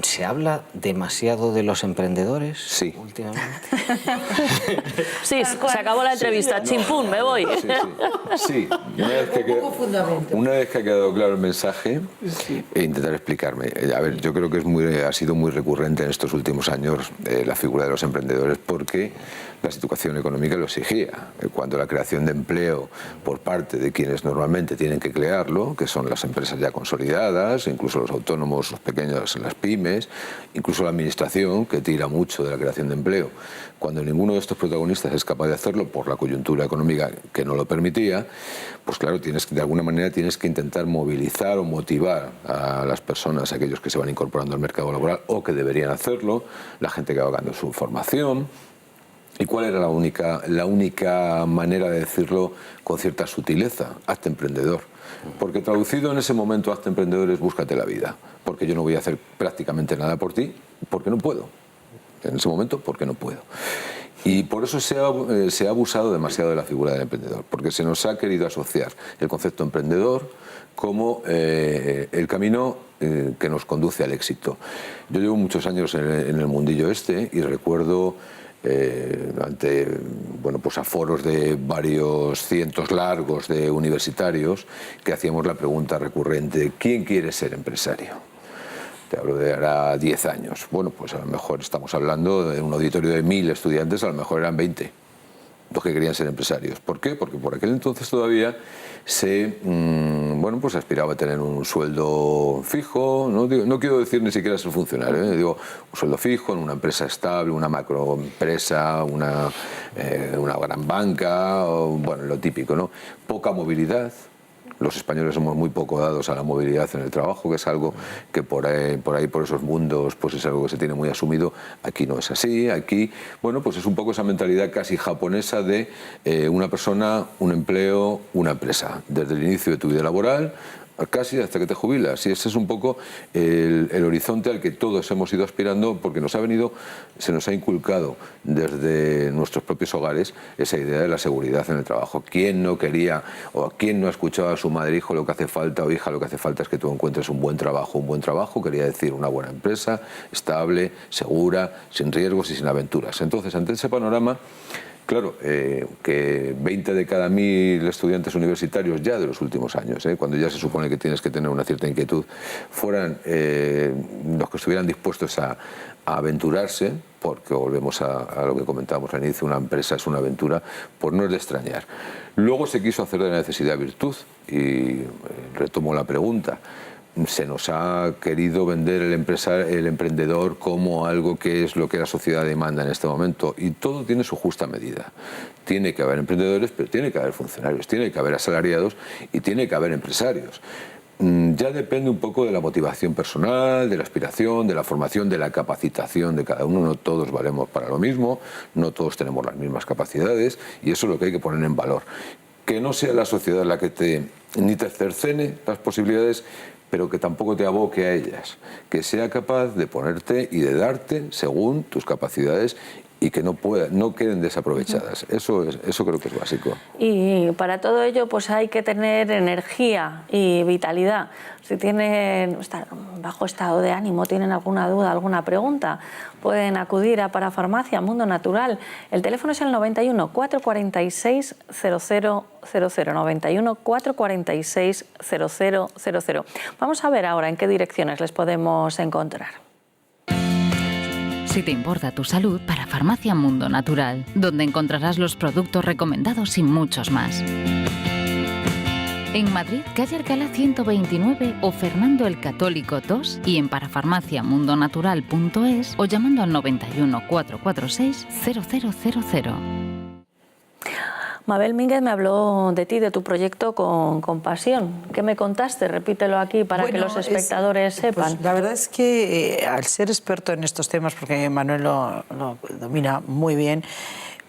¿Se habla demasiado de los emprendedores? Sí. Últimamente. Sí, se acabó la entrevista. Sí, chimpún, me voy. Sí. Una vez que ha quedado claro el mensaje, intentar explicarme. A ver, yo creo que ha sido muy recurrente en estos últimos años la figura de los emprendedores porque la situación económica lo exigía. Cuando la creación de empleo por parte de quienes normalmente tienen que crearlo, que son las empresas ya consolidadas, incluso los autónomos, los pequeños, las pymes, incluso la administración, que tira mucho de la creación de empleo, cuando ninguno de estos protagonistas es capaz de hacerlo por la coyuntura económica que no lo permitía, pues claro, de alguna manera tienes que intentar movilizar o motivar a las personas, a aquellos que se van incorporando al mercado laboral o que deberían hacerlo, la gente que va ganando su formación. ¿Y cuál era la única manera de decirlo con cierta sutileza? Hazte emprendedor. Porque traducido en ese momento, hazte emprendedor es búscate la vida. Porque yo no voy a hacer prácticamente nada por ti, porque no puedo. En ese momento, porque no puedo. Y por eso se ha abusado demasiado de la figura del emprendedor, porque se nos ha querido asociar el concepto emprendedor como el camino que nos conduce al éxito. Yo llevo muchos años en el mundillo y recuerdo ante pues aforos de varios cientos largos de universitarios que hacíamos la pregunta recurrente: ¿quién quiere ser empresario? te hablo de ahora 10 años. Bueno, pues a lo mejor estamos hablando de un auditorio de 1000 estudiantes, a lo mejor eran 20 los que querían ser empresarios. ¿Por qué? Porque por aquel entonces todavía se aspiraba a tener un sueldo fijo, no quiero decir ni siquiera ser funcionario, digo un sueldo fijo en una empresa estable, una macroempresa, una gran banca, bueno, lo típico, ¿no? Poca movilidad. Los españoles somos muy poco dados a la movilidad en el trabajo, que es algo que por esos mundos, pues es algo que se tiene muy asumido. Aquí no es así. Aquí, bueno, pues es un poco esa mentalidad casi japonesa de una persona, un empleo, una empresa. Desde el inicio de tu vida laboral, casi hasta que te jubilas. Y ese es un poco el horizonte al que todos hemos ido aspirando, porque se nos ha inculcado desde nuestros propios hogares esa idea de la seguridad en el trabajo. ¿Quién no quería o quién no ha escuchado a su madre, hijo, lo que hace falta, o hija, lo que hace falta es que tú encuentres un buen trabajo? Un buen trabajo quería decir una buena empresa, estable, segura, sin riesgos y sin aventuras. Entonces, ante ese panorama, claro, que 20 de cada 1000 estudiantes universitarios ya de los últimos años, cuando ya se supone que tienes que tener una cierta inquietud, fueran los que estuvieran dispuestos a aventurarse, porque volvemos a lo que comentábamos al inicio, una empresa es una aventura, pues no es de extrañar. Luego se quiso hacer de la necesidad virtud, y retomo la pregunta. Se nos ha querido vender el emprendedor como algo que es lo que la sociedad demanda en este momento, y todo tiene su justa medida. Tiene que haber emprendedores, pero tiene que haber funcionarios, tiene que haber asalariados y tiene que haber empresarios. Ya depende un poco de la motivación personal, de la aspiración, de la formación, de la capacitación de cada uno. No todos valemos para lo mismo, no todos tenemos las mismas capacidades, y eso es lo que hay que poner en valor. Que no sea la sociedad la que ni te cercene las posibilidades, pero que tampoco te aboque a ellas, que sea capaz de ponerte y de darte según tus capacidades, y que no queden desaprovechadas. Eso creo que es básico. Y para todo ello pues hay que tener energía y vitalidad. Si tienen bajo estado de ánimo, tienen alguna duda, alguna pregunta, pueden acudir a Parafarmacia Mundo Natural. El teléfono es el 91 446 0000, 91 446 0000. Vamos a ver ahora en qué direcciones les podemos encontrar. Si te importa tu salud, Parafarmacia Mundo Natural, donde encontrarás los productos recomendados y muchos más. En Madrid, calle Alcalá 129 o Fernando el Católico 2, y en parafarmaciamundonatural.es o llamando al 91 446 0000. Mabel Mínguez me habló de ti, de tu proyecto con pasión. ¿Qué me contaste? Repítelo aquí para que los espectadores sepan. Pues la verdad es que al ser experto en estos temas, porque Manuel lo domina muy bien,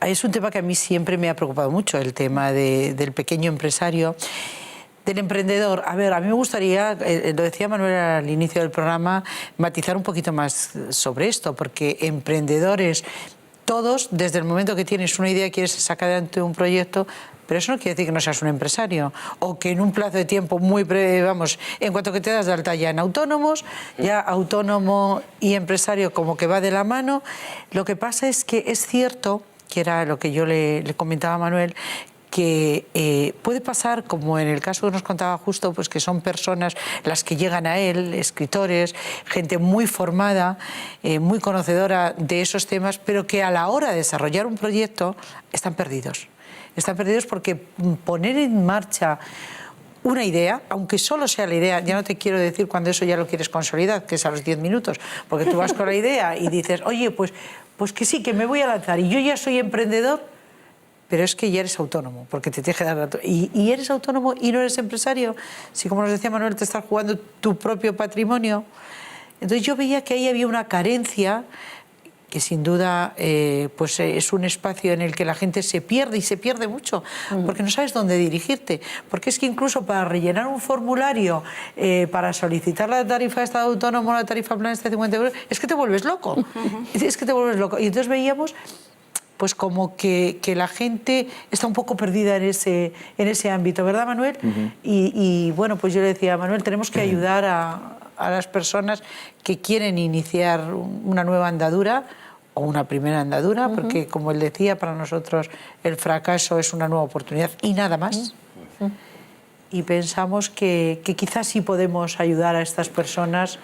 es un tema que a mí siempre me ha preocupado mucho, el tema del pequeño empresario, del emprendedor. A ver, a mí me gustaría, lo decía Manuel al inicio del programa, matizar un poquito más sobre esto, porque emprendedores, todos, desde el momento que tienes una idea, quieres sacar adelante un proyecto, pero eso no quiere decir que no seas un empresario, o que en un plazo de tiempo muy breve, en cuanto que te das de alta ya en autónomos, ya autónomo y empresario como que va de la mano. Lo que pasa es que es cierto, que era lo que yo le comentaba a Manuel, que puede pasar, como en el caso que nos contaba justo, pues que son personas las que llegan a él, escritores, gente muy formada, muy conocedora de esos temas, pero que a la hora de desarrollar un proyecto están perdidos. Están perdidos porque poner en marcha una idea, aunque solo sea la idea, ya no te quiero decir cuando eso ya lo quieres consolidar, que es a los 10 minutos, porque tú vas con la idea y dices, oye, pues que sí, que me voy a lanzar y yo ya soy emprendedor. Pero es que ya eres autónomo, porque te tienes que dar y eres autónomo y no eres empresario. Si, como nos decía Manuel, te estás jugando tu propio patrimonio. Entonces yo veía que ahí había una carencia que sin duda pues es un espacio en el que la gente se pierde, y se pierde mucho, porque no sabes dónde dirigirte. Porque es que incluso para rellenar un formulario, para solicitar la tarifa de estado autónomo, la tarifa plana de 50 euros, es que te vuelves loco. Es que te vuelves loco. Y entonces veíamos pues como que la gente está un poco perdida en ese ámbito, ¿verdad, Manuel? Y bueno, pues yo le decía a Manuel, tenemos que ayudar a las personas que quieren iniciar una nueva andadura o una primera andadura, porque como él decía, para nosotros el fracaso es una nueva oportunidad y nada más. Y pensamos que quizás sí podemos ayudar a estas personas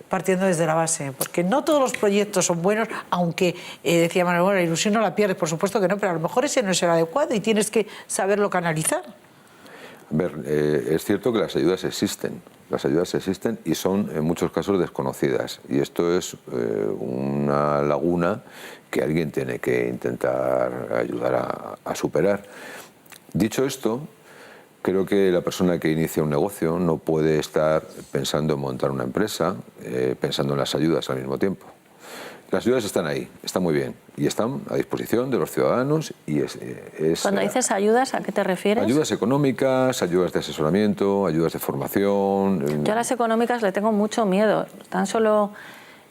partiendo desde la base, porque no todos los proyectos son buenos, aunque decía Manuel, bueno, la ilusión no la pierdes, por supuesto que no, pero a lo mejor ese no es el adecuado y tienes que saberlo canalizar. A ver, es cierto que las ayudas existen y son en muchos casos desconocidas, y esto es una laguna que alguien tiene que intentar ayudar a superar. Dicho esto, creo que la persona que inicia un negocio no puede estar pensando en montar una empresa, pensando en las ayudas al mismo tiempo. Las ayudas están ahí, están muy bien, y están a disposición de los ciudadanos. Y Cuando dices ayudas, ¿a qué te refieres? Ayudas económicas, ayudas de asesoramiento, ayudas de formación. Yo a las económicas le tengo mucho miedo. Tan solo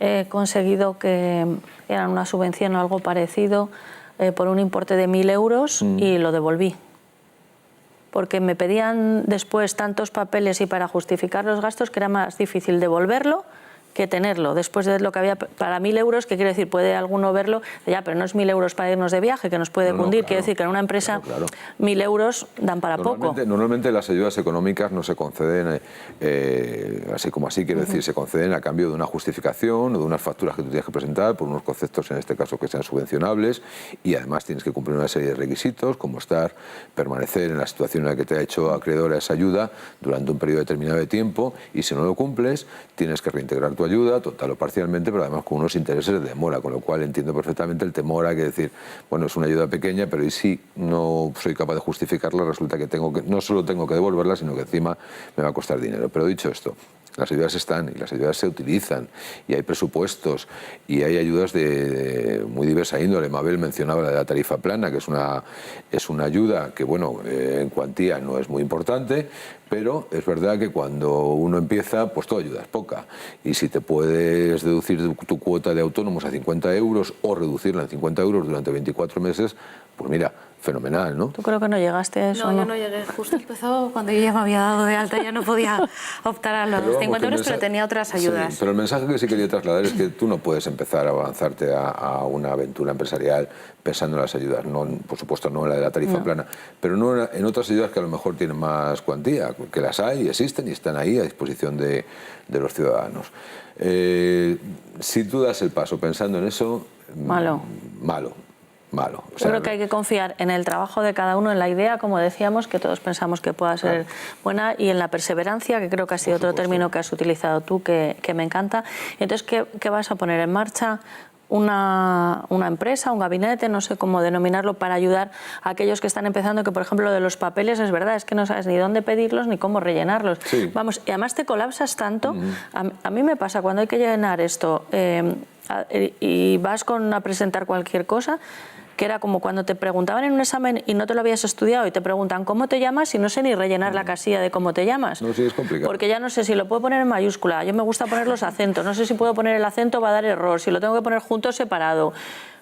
he conseguido que eran una subvención o algo parecido por un importe de 1.000 euros y lo devolví. Porque me pedían después tantos papeles y para justificar los gastos que era más difícil devolverlo que tenerlo, después de lo que había para 1.000 euros, que quiere decir, puede alguno verlo, ya, pero no es 1.000 euros para irnos de viaje, que nos puede cundir, claro, quiere decir que en una empresa 1.000 euros dan para poco. Normalmente las ayudas económicas no se conceden así como así, quiere decir, se conceden a cambio de una justificación o de unas facturas que tú tienes que presentar por unos conceptos, en este caso, que sean subvencionables, y además tienes que cumplir una serie de requisitos, como permanecer en la situación en la que te ha hecho acreedor a esa ayuda durante un periodo determinado de tiempo, y si no lo cumples, tienes que reintegrar tu ayuda, total o parcialmente, pero además con unos intereses de demora, con lo cual entiendo perfectamente el temor a que decir, bueno, es una ayuda pequeña, pero y si no soy capaz de justificarla, resulta que no solo tengo que devolverla, sino que encima me va a costar dinero. Pero dicho esto, las ayudas están y las ayudas se utilizan y hay presupuestos y hay ayudas de muy diversa índole. Mabel mencionaba la de la tarifa plana, que es una ayuda que, bueno, en cuantía no es muy importante, pero es verdad que cuando uno empieza, pues toda ayuda es poca. Y si te puedes deducir tu cuota de autónomos a 50 euros o reducirla en 50 euros durante 24 meses, pues mira, fenomenal, ¿no? ¿Tú creo que no llegaste a eso? No, yo no llegué. Justo empezó cuando yo ya me había dado de alta, ya no podía optar a los 50 euros, pero tenía otras ayudas. Sí, pero el mensaje que sí quería trasladar es que tú no puedes empezar a avanzarte a una aventura empresarial pensando en las ayudas. No, por supuesto, no en la de la tarifa plana, pero no en otras ayudas que a lo mejor tienen más cuantía, que las hay, existen y están ahí a disposición de los ciudadanos. Si tú das el paso pensando en eso, malo. O sea, yo creo que hay que confiar en el trabajo de cada uno, en la idea, como decíamos, que todos pensamos que pueda ser buena, y en la perseverancia, que creo que ha sido otro término que has utilizado tú, que me encanta. Entonces, ¿qué vas a poner en marcha? Una empresa, un gabinete, no sé cómo denominarlo, para ayudar a aquellos que están empezando, que por ejemplo lo de los papeles es verdad, es que no sabes ni dónde pedirlos ni cómo rellenarlos. Sí. Vamos, y además te colapsas tanto. A mí me pasa cuando hay que llenar esto y vas a presentar cualquier cosa, que era como cuando te preguntaban en un examen y no te lo habías estudiado y te preguntan ¿cómo te llamas? Y no sé ni rellenar la casilla de cómo te llamas. No, sí, es complicado. Porque ya no sé si lo puedo poner en mayúscula, yo me gusta poner los acentos, no sé si puedo poner el acento, va a dar error, si lo tengo que poner junto o separado.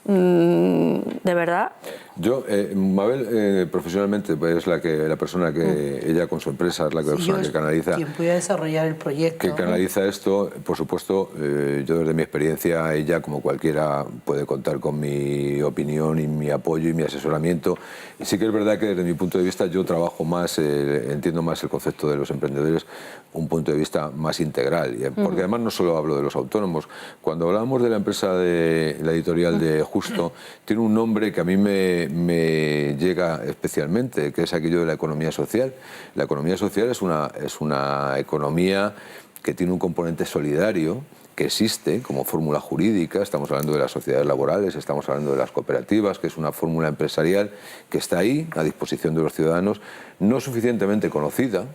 ¿De verdad? Yo, Mabel, profesionalmente es la persona que ella con su empresa es la persona que canaliza. Quien pueda desarrollar el proyecto. Que canaliza esto, por supuesto, yo desde mi experiencia, ella como cualquiera puede contar con mi opinión y mi apoyo y mi asesoramiento. Y sí que es verdad que desde mi punto de vista yo trabajo más, entiendo más el concepto de los emprendedores, un punto de vista más integral. Porque además no solo hablo de los autónomos. Cuando hablamos de la empresa de la editorial de Justo, tiene un nombre que a mí me llega especialmente, que es aquello de la economía social. La economía social es una economía que tiene un componente solidario, que existe como fórmula jurídica. Estamos hablando de las sociedades laborales, estamos hablando de las cooperativas, que es una fórmula empresarial que está ahí a disposición de los ciudadanos, no suficientemente conocida,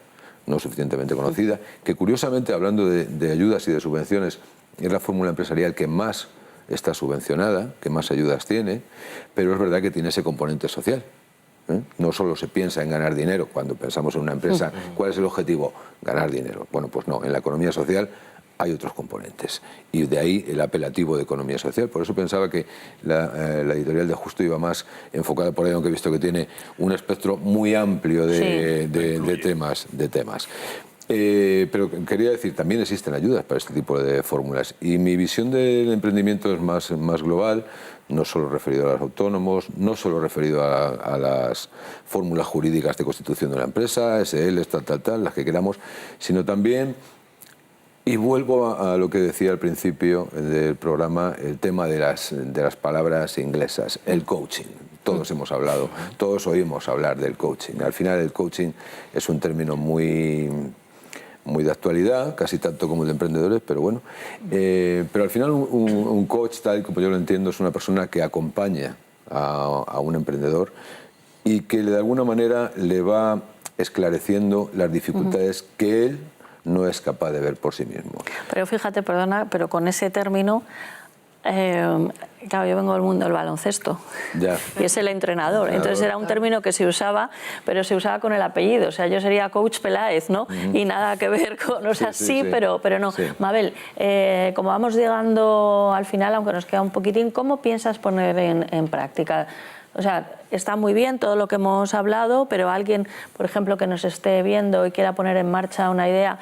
que curiosamente, hablando de ayudas y de subvenciones, es la fórmula empresarial que más está subvencionada, que más ayudas tiene, pero es verdad que tiene ese componente social. No solo se piensa en ganar dinero. Cuando pensamos en una empresa, ¿cuál es el objetivo? Ganar dinero. Bueno, pues no, en la economía social hay otros componentes, y de ahí el apelativo de economía social. Por eso pensaba que la editorial de Justo iba más enfocada por ahí, aunque he visto que tiene un espectro muy amplio de temas. Pero quería decir, también existen ayudas para este tipo de fórmulas, y mi visión del emprendimiento es más global, no solo referido a los autónomos, no solo referido a las fórmulas jurídicas de constitución de una empresa, SL, tal, las que queramos, sino también Y vuelvo a lo que decía al principio del programa, el tema de las palabras inglesas, el coaching. Todos hemos hablado, todos oímos hablar del coaching. Al final el coaching es un término muy de actualidad, casi tanto como el de emprendedores, pero bueno. Pero al final un coach, tal como yo lo entiendo, es una persona que acompaña a un emprendedor y que de alguna manera le va esclareciendo las dificultades que él no es capaz de ver por sí mismo. Pero fíjate, perdona, pero con ese término, claro, yo vengo del mundo del baloncesto, ya. Y es el entrenador, Claro. entonces era un término que se usaba, pero se usaba con el apellido, o sea, yo sería Coach Peláez, ¿no? Y nada que ver con, o sea, sí. Pero no. Sí. Mabel, como vamos llegando al final, aunque nos queda un poquitín, ¿cómo piensas poner en práctica? O sea, está muy bien todo lo que hemos hablado, pero alguien, por ejemplo, que nos esté viendo y quiera poner en marcha una idea,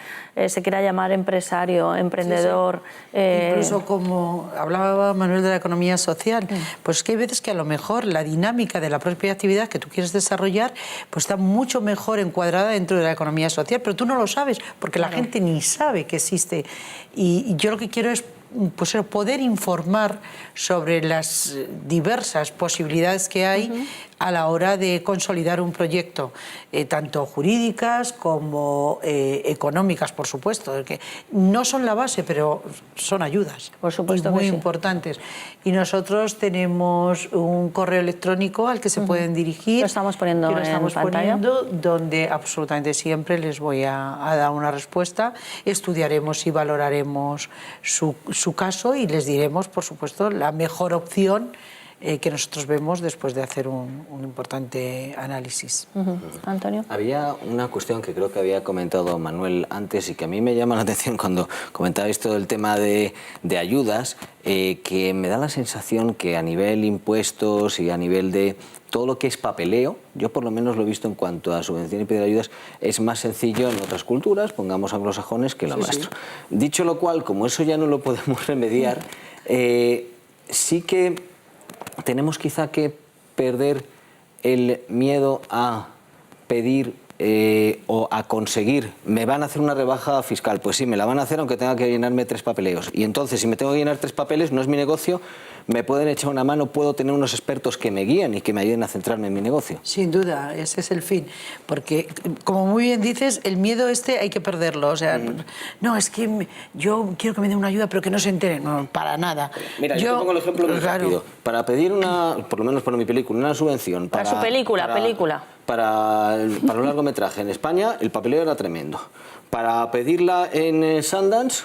se quiera llamar empresario, emprendedor... Incluso como hablaba Manuel de la economía social, pues que hay veces que a lo mejor la dinámica de la propia actividad que tú quieres desarrollar pues está mucho mejor encuadrada dentro de la economía social, pero tú no lo sabes, porque la gente ni sabe que existe. Y yo lo que quiero es pues poder informar sobre las diversas posibilidades que hay a la hora de consolidar un proyecto, tanto jurídicas como económicas, por supuesto, que no son la base, pero son ayudas, por supuesto, muy que sí. importantes. Y nosotros tenemos un correo electrónico al que se pueden dirigir. Lo estamos poniendo en pantalla. Donde absolutamente siempre les voy a dar una respuesta. Estudiaremos y valoraremos su caso y les diremos, por supuesto, la mejor opción que nosotros vemos después de hacer un importante análisis. Antonio. Había una cuestión que creo que había comentado Manuel antes y que a mí me llama la atención cuando comentabais todo el tema de ayudas, que me da la sensación que a nivel impuestos y a nivel de todo lo que es papeleo, yo por lo menos lo he visto en cuanto a subvención y pedir ayudas, es más sencillo en otras culturas, pongamos anglosajones, que lo nuestro. Sí. Dicho lo cual, como eso ya no lo podemos remediar, sí que tenemos quizá que perder el miedo a pedir o a conseguir. Me van a hacer una rebaja fiscal, pues sí, me la van a hacer aunque tenga que llenarme 3 papeleos. Y entonces, si me tengo que llenar 3 papeles, no es mi negocio, me pueden echar una mano, puedo tener unos expertos que me guíen y que me ayuden a centrarme en mi negocio. Sin duda, ese es el fin. Porque, como muy bien dices, el miedo hay que perderlo. O sea, no, es que yo quiero que me den una ayuda, pero que no se enteren. No, para nada. Mira, yo te pongo el ejemplo muy rápido. Para pedir por lo menos para mi película, una subvención. Para su película. Para un largometraje en España, el papeleo era tremendo. Para pedirla en Sundance,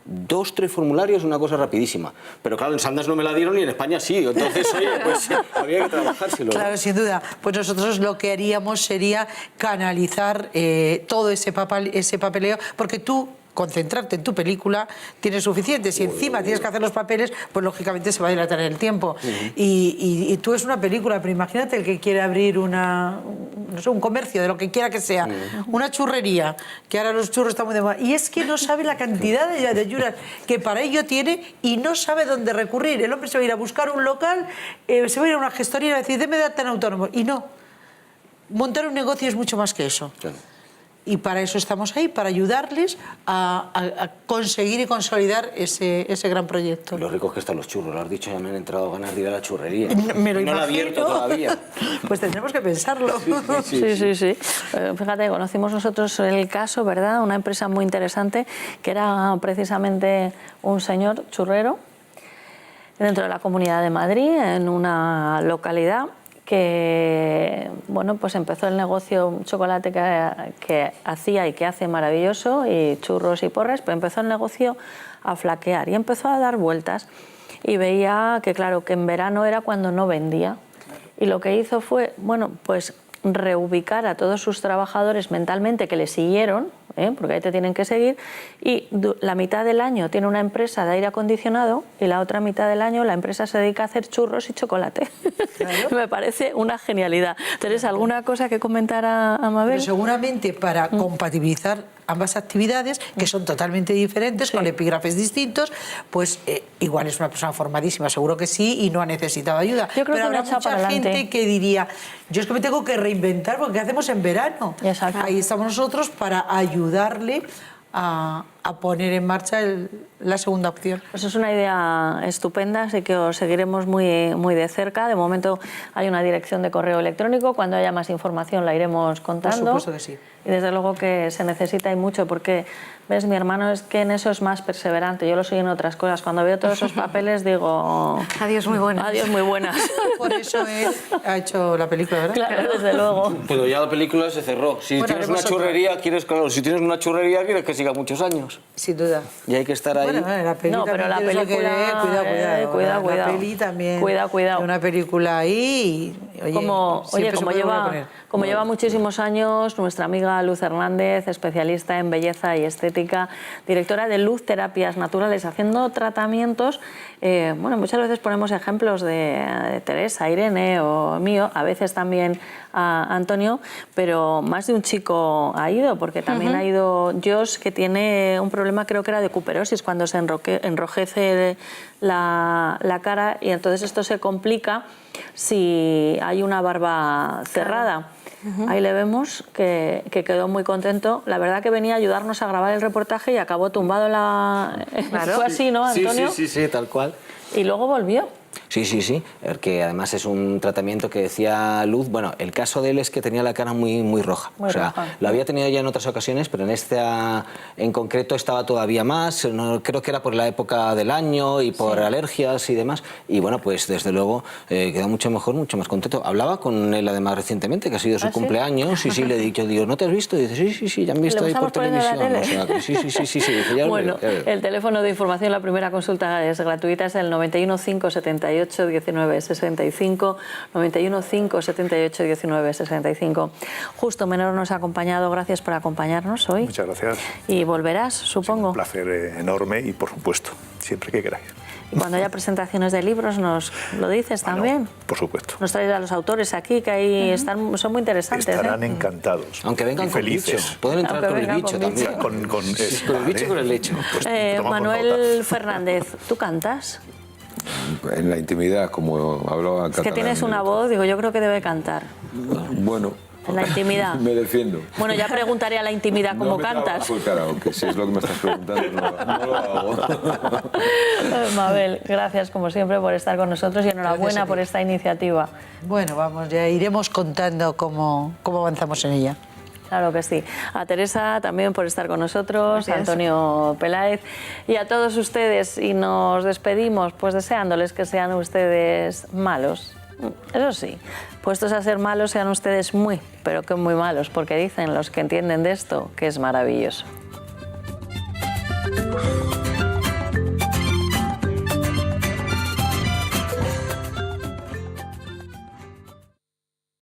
2, 3 formularios, una cosa rapidísima. Pero claro, en Sundance no me la dieron y en España sí. Entonces, oye, pues había que trabajárselo. Claro, sin duda. Pues nosotros lo que haríamos sería canalizar todo ese papeleo, porque tú, concentrarte en tu película, tienes suficiente. Si encima tienes que hacer los papeles, pues lógicamente se va a dilatar el tiempo. Y tú es una película, pero imagínate el que quiere abrir un comercio, de lo que quiera que sea, una churrería, que ahora los churros están muy de moda, y es que no sabe la cantidad de ayudas que para ello tiene y no sabe dónde recurrir. El hombre se va a ir a buscar un local, se va a ir a una gestoría y va a decir, déme de alta en autónomo. Y no. Montar un negocio es mucho más que eso. Claro. Y para eso estamos ahí, para ayudarles a conseguir y consolidar ese gran proyecto. Lo ricos que están los churros, lo has dicho, ya me han entrado ganas de ir a la churrería. Me lo no la he abierto todavía. Pues tendremos que pensarlo. Sí. Fíjate, conocimos nosotros el caso, ¿verdad? Una empresa muy interesante que era precisamente un señor churrero dentro de la Comunidad de Madrid, en una localidad que, bueno, pues empezó el negocio, un chocolate que hacía y que hace maravilloso, y churros y porras, pero empezó el negocio a flaquear y empezó a dar vueltas y veía que, claro, que en verano era cuando no vendía. Y lo que hizo fue, bueno, pues reubicar a todos sus trabajadores mentalmente que le siguieron, porque ahí te tienen que seguir, y la mitad del año tiene una empresa de aire acondicionado y la otra mitad del año la empresa se dedica a hacer churros y chocolate. Claro. Me parece una genialidad. ¿Tienes alguna cosa que comentar a Mabel? Pero seguramente para compatibilizar ambas actividades, que son totalmente diferentes, con epígrafes distintos, pues igual es una persona formadísima, seguro que sí, y no ha necesitado ayuda. Yo creo pero que habrá mucha gente que diría, yo es que me tengo que reinventar, porque ¿qué hacemos en verano? Exacto. Ahí estamos nosotros para ayudarle a a poner en marcha la segunda opción. Pues es una idea estupenda, así que os seguiremos muy de cerca. De momento hay una dirección de correo electrónico, cuando haya más información la iremos contando. Por supuesto que sí. Y desde luego que se necesita y mucho, porque, ves, mi hermano es que en eso es más perseverante, yo lo soy en otras cosas. Cuando veo todos esos papeles digo... Adiós, muy buenas. Adiós, muy buenas. Por eso él ha hecho la película, ¿verdad? Claro, desde luego. Pero ya la película se cerró. Si Bueno, tienes una haremos churrería, si tienes una churrería, quieres que siga muchos años. Sin duda. Y hay que estar ahí. Bueno, la peli No, pero la también tienes que película... ver, cuidado. La peli también. Cuidado. Una película ahí y, oye, Como siempre se puede volver a poner. lleva muchísimos años nuestra amiga Luz Hernández, especialista en belleza y estética, directora de Luz Terapias Naturales, haciendo tratamientos. Bueno, muchas veces ponemos ejemplos de Teresa, Irene o mío, a veces también a Antonio, pero más de un chico ha ido, porque también ha ido Josh, que tiene un problema, creo que era de cuperosis, cuando se enrojece la cara, y entonces esto se complica si hay una barba cerrada. Ahí le vemos que quedó muy contento. La verdad que venía a ayudarnos a grabar el reportaje y acabó tumbado en la... Claro. Fue así, ¿no, Antonio? Sí, tal cual. Y luego volvió. Sí, que además es un tratamiento que decía Luz. Bueno, el caso de él es que tenía la cara muy roja. Muy roja. Lo había tenido ya en otras ocasiones, pero en esta en concreto estaba todavía más. No, creo que era por la época del año y por alergias y demás. Y bueno, pues desde luego quedó mucho mejor, mucho más contento. Hablaba con él además recientemente, que ha sido su cumpleaños, y sí, le he dicho, digo, ¿no te has visto? Y dice, sí, ya han visto ahí por televisión. La tele? O sea, que sí. Dije, ya bueno, ya veo. el teléfono de información, la primera consulta es gratuita, es el 91 578 19 65, 91 578 19 65. Justo Menor nos ha acompañado, gracias por acompañarnos hoy. Muchas gracias. Y volverás, supongo. Un placer enorme y, por supuesto, siempre que queráis. Y cuando haya presentaciones de libros nos lo dices también. Por supuesto. Nos traes a los autores aquí, que ahí son muy interesantes. Estarán encantados. Aunque vengan y con felices. bicho. Pueden entrar Aunque con el vengan bicho con bicho. también. Con el bicho y con el hecho. Pues tomamos Manuel nota. Fernández, ¿tú cantas? En la intimidad, como hablaba Es que tienes una voz, digo, yo creo que debe cantar. Bueno. En la intimidad. Me defiendo. Bueno, ya preguntaré a la intimidad cómo cantas. Pues claro, que si es lo que me estás preguntando, no lo hago. Mabel, gracias como siempre por estar con nosotros y enhorabuena por esta iniciativa. Bueno, vamos, ya iremos contando cómo avanzamos en ella. Claro que sí. A Teresa también por estar con nosotros, a Antonio Peláez y a todos ustedes. Y nos despedimos pues deseándoles que sean ustedes malos. Eso sí, puestos a ser malos, sean ustedes muy, pero que muy malos, porque dicen los que entienden de esto que es maravilloso.